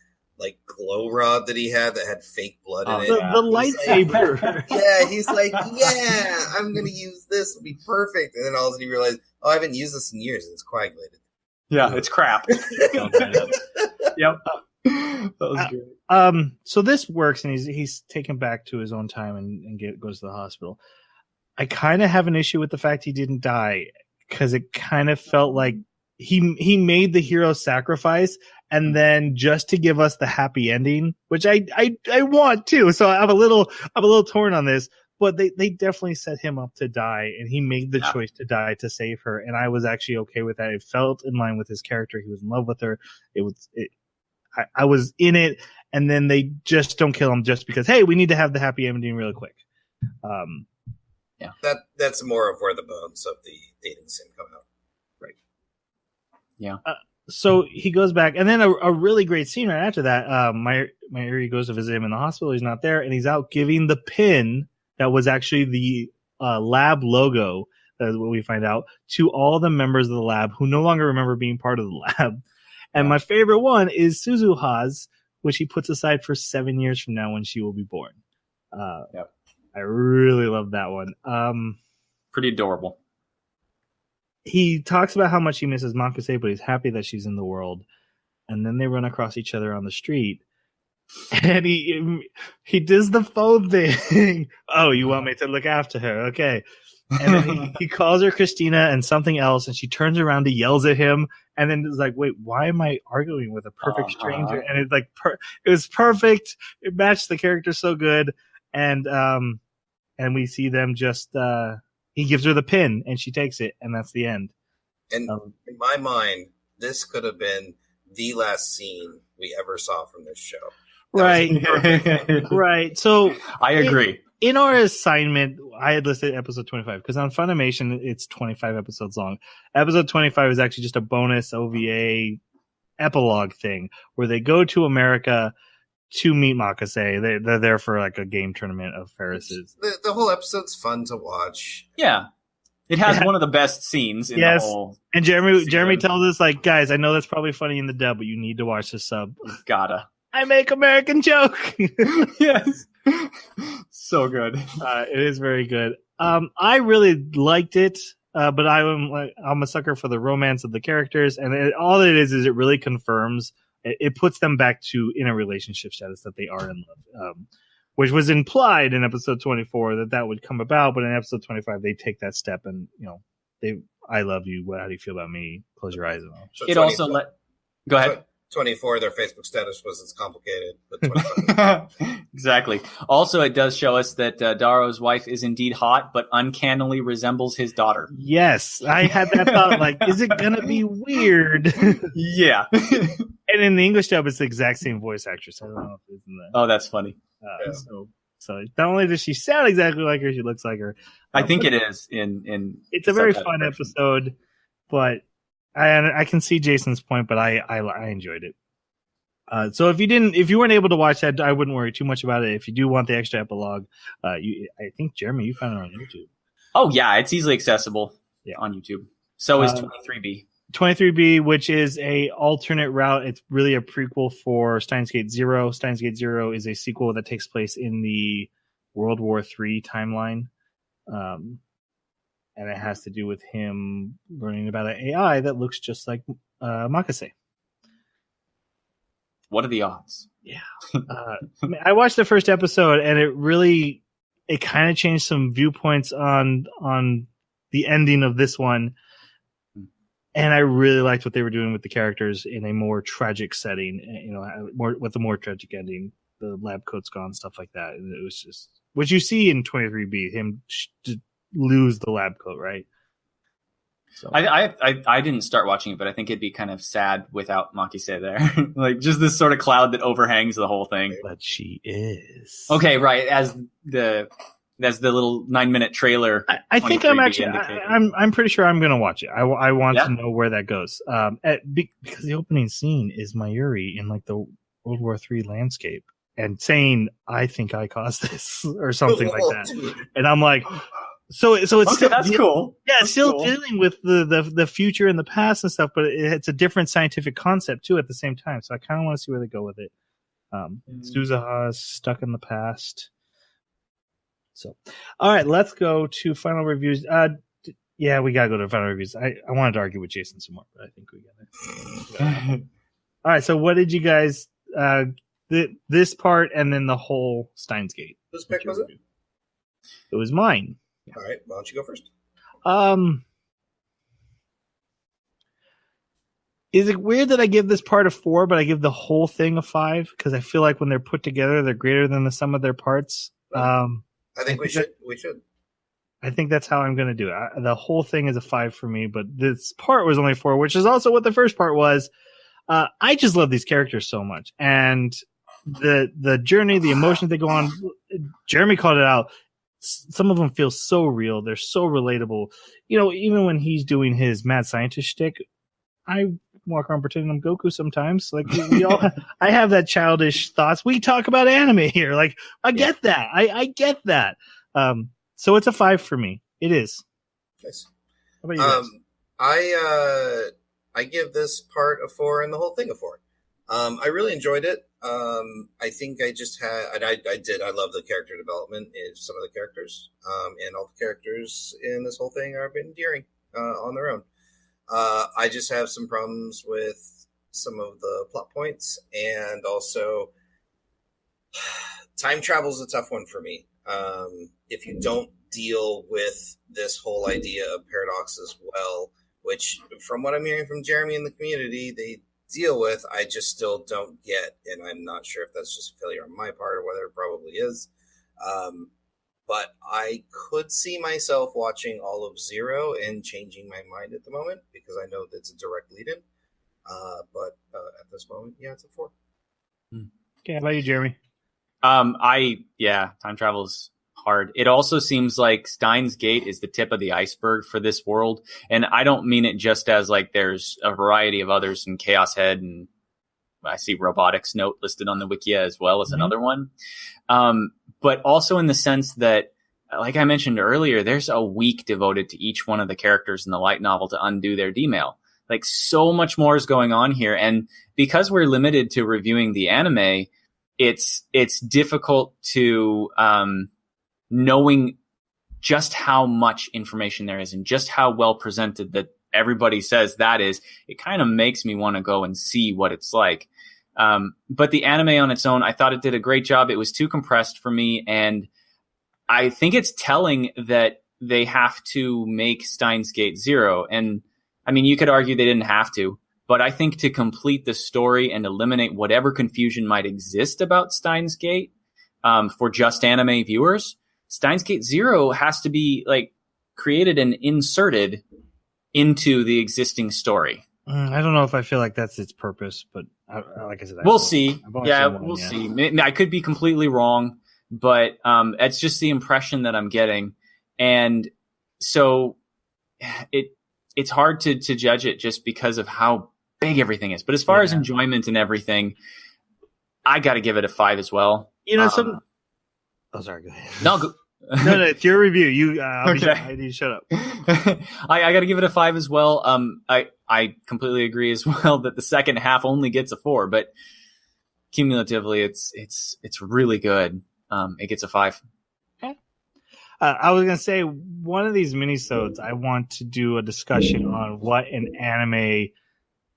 glow rod that he had that had fake blood in it. The lightsaber. He's like, I'm going to use this. It'll be perfect. And then all of a sudden he realized, I haven't used this in years. And it's coagulated. Yeah, it's crap. Yep. That was great. So this works, and he's taken back to his own time and goes to the hospital. I kind of have an issue with the fact he didn't die, because it kind of felt like he made the hero sacrifice, and then just to give us the happy ending, which I want too. So I'm a little torn on this, but they definitely set him up to die, and he made the choice to die to save her. And I was actually okay with that. It felt in line with his character. He was in love with her. I was in it. And then they just don't kill him just because, hey, we need to have the happy ending really quick. That's more of where the bones of the dating sim come out. Right. Yeah. So he goes back, and then a really great scene right after that. Mayuri goes to visit him in the hospital. He's not there, and he's out giving the pin that was actually the lab logo, that's what we find out, to all the members of the lab who no longer remember being part of the lab. And my favorite one is Suzuha's, which he puts aside for 7 years from now when she will be born. I really love that one. Pretty adorable. He talks about how much he misses Makase, but he's happy that she's in the world. And then they run across each other on the street. And he does the phone thing. Oh, you want me to look after her? Okay. And then he calls her Christina and something else, and she turns around and yells at him. And then is like, wait, why am I arguing with a perfect stranger? And it's like, it was perfect. It matched the character so good. And we see them just, he gives her the pin and she takes it, and that's the end. And in my mind, this could have been the last scene we ever saw from this show. Right. Right. So I agree. in our assignment, I had listed episode 25 because on Funimation, it's 25 episodes long. Episode 25 is actually just a bonus OVA epilogue thing where they go to America to meet Makase. They're there for like a game tournament of Ferris's. The whole episode's fun to watch. Yeah. It has one of the best scenes in the whole. And Jeremy tells us, like, guys, I know that's probably funny in the dub, but you need to watch the sub. Gotta. I make American joke. Yes. So good. It is very good. I really liked it, but I'm a sucker for the romance of the characters, and all it is it really confirms it puts them back to in a relationship status that they are in love. Which was implied in episode 24 that would come about, but in episode 25 they take that step and I love you. How do you feel about me? Close your eyes and all. So it also go ahead. 24, their Facebook status was as complicated, but 25. Exactly. Also, it does show us that Daro's wife is indeed hot, but uncannily resembles his daughter. Yes, I had that thought. Like, is it gonna be weird? Yeah. And in the English dub, it's the exact same voice actress. I don't know if it's in the. Oh, that's funny. Yeah. So not only does she sound exactly like her, she looks like her. I think it is in. It's a very fun episode, but I can see Jason's point, but I enjoyed it. So if you weren't able to watch that, I wouldn't worry too much about it. If you do want the extra epilogue, I think Jeremy, you found it on YouTube. Oh yeah, it's easily accessible on YouTube. So is 23B. 23B, which is a alternate route. It's really a prequel for Steins Gate Zero. Steins Gate Zero is a sequel that takes place in the World War III timeline. And it has to do with him learning about an AI that looks just like Makase. What are the odds? Yeah. I watched the first episode and it kind of changed some viewpoints on the ending of this one. And I really liked what they were doing with the characters in a more tragic setting, with a more tragic ending. The lab coat's gone, stuff like that. And it was just what you see in 23B, him lose the lab coat, right? So I didn't start watching it, but I think it'd be kind of sad without Makise there. Like just this sort of cloud that overhangs the whole thing. But she is. Okay, right. As the little 9-minute trailer. I think I'm pretty sure I'm going to watch it. I want to know where that goes. Because the opening scene is Mayuri in like the World War III landscape and saying, I think I caused this or something like that. And I'm like, so it's still, that's cool. Yeah, it's that's still cool. dealing with the future and the past and stuff, but it's a different scientific concept too at the same time. So I kind of want to see where they go with it. Suzuha's stuck in the past. So, all right, let's go to final reviews. Yeah, we gotta go to final reviews. I wanted to argue with Jason some more, but I think we gotta. All right, so what did you guys? This part and then the whole Steins Gate. Whose pick was it? It was mine. All right, why don't you go first? Is it weird that I give this part a 4, but I give the whole thing a 5? Because I feel like when they're put together, they're greater than the sum of their parts. I think we should. I think that's how I'm going to do it. The whole thing is a 5 for me, but this part was only 4, which is also what the first part was. I just love these characters so much, and the journey, the emotions they go on. Jeremy called it out. Some of them feel so real. They're so relatable. Even when he's doing his mad scientist shtick, I walk around pretending I'm Goku sometimes. Like we all, I have that childish thoughts. We talk about anime here. Like I get that. I get that. So it's a 5 for me. It is. Nice. How about you guys? I give this part a 4 and the whole thing a 4. I really enjoyed it. I think I just had, I love the character development in some of the characters. And all the characters in this whole thing are endearing on their own. I just have some problems with some of the plot points, and also time travel is a tough one for me. If you don't deal with this whole idea of paradoxes well, which from what I'm hearing from Jeremy in the community, they deal with, I just still don't get, and I'm not sure if that's just a failure on my part or whether it probably is. But I could see myself watching all of Zero and changing my mind at the moment because I know that's a direct lead-in. But at this moment, it's a 4. Okay, how about you, Jeremy? Time travel's hard. It also seems like Steins Gate is the tip of the iceberg for this world. And I don't mean it just as like there's a variety of others in Chaos Head, and I see Robotics Note listed on the Wikia as well as another one. But also in the sense that, like I mentioned earlier, there's a week devoted to each one of the characters in the light novel to undo their D-mail. Like, so much more is going on here. And because we're limited to reviewing the anime, it's difficult to knowing just how much information there is and just how well presented that everybody says that is. It kind of makes me want to go and see what it's like. But the anime on its own, I thought it did a great job. It was too compressed for me, and I think it's telling that they have to make Steins Gate 0. And I mean, you could argue they didn't have to, but I think to complete the story and eliminate whatever confusion might exist about Steins Gate for just anime viewers, Steins Gate 0 has to be like created and inserted into the existing story. I don't know if I feel like that's its purpose, but like I said, we'll see. Yeah, we'll see. I could be completely wrong, but it's just the impression that I'm getting. And so it's hard to judge it just because of how big everything is. But as far as enjoyment and everything, I got to give it a 5 as well. You know, oh, sorry. Go ahead. No, no, it's your review. You, okay. I need to shut up. I got to give it a 5 as well. I completely agree as well that the second half only gets a 4, but cumulatively, it's really good. It gets a 5. I was gonna say, one of these minisodes, I want to do a discussion on what an anime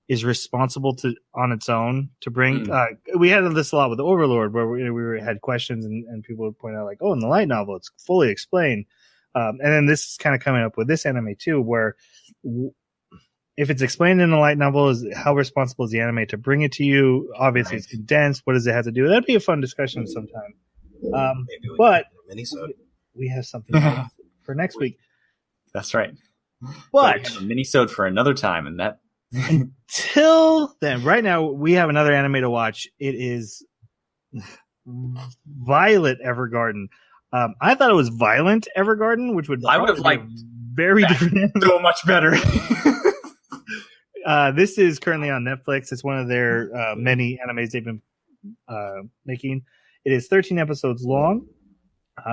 is responsible to on its own to bring. We had this a lot with Overlord, where we had questions and people would point out like, oh, in the light novel, it's fully explained. And then this is kind of coming up with this anime too, where if it's explained in the light novel, is how responsible is the anime to bring it to you? Obviously, It's condensed. What does it have to do? That'd be a fun discussion sometime. But we have something for next week. That's right. But we have a mini-sode for another time, and that. Until then, right now we have another anime to watch. It is Violet Evergarden. I thought it was Violent Evergarden, which would I would have liked very different. So much better. This is currently on Netflix. It's one of their many animes they've been making. It is 13 episodes long.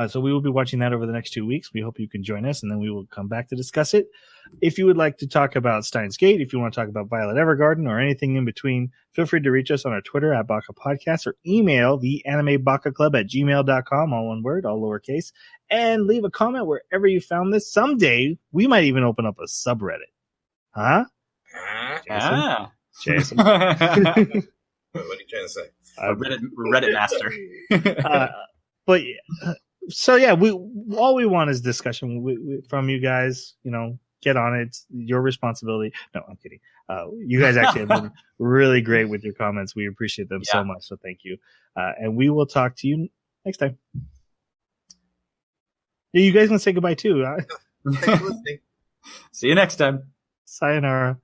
So we will be watching that over the next 2 weeks. We hope you can join us, and then we will come back to discuss it. If you would like to talk about Steins Gate, if you want to talk about Violet Evergarden or anything in between, feel free to reach us on our Twitter at Baka Podcast or email the animebakaclub@gmail.com, all one word, all lowercase, and leave a comment wherever you found this. Someday, we might even open up a subreddit. Huh? Jason? What are you trying to say? Reddit master. But so yeah, all we want is discussion from you guys. You know, get on it. It's your responsibility. No, I'm kidding. You guys actually have been really great with your comments. We appreciate them so much. So thank you. And we will talk to you next time. Yeah, you guys can say goodbye too. Thanks for listening. See you next time. Sayonara.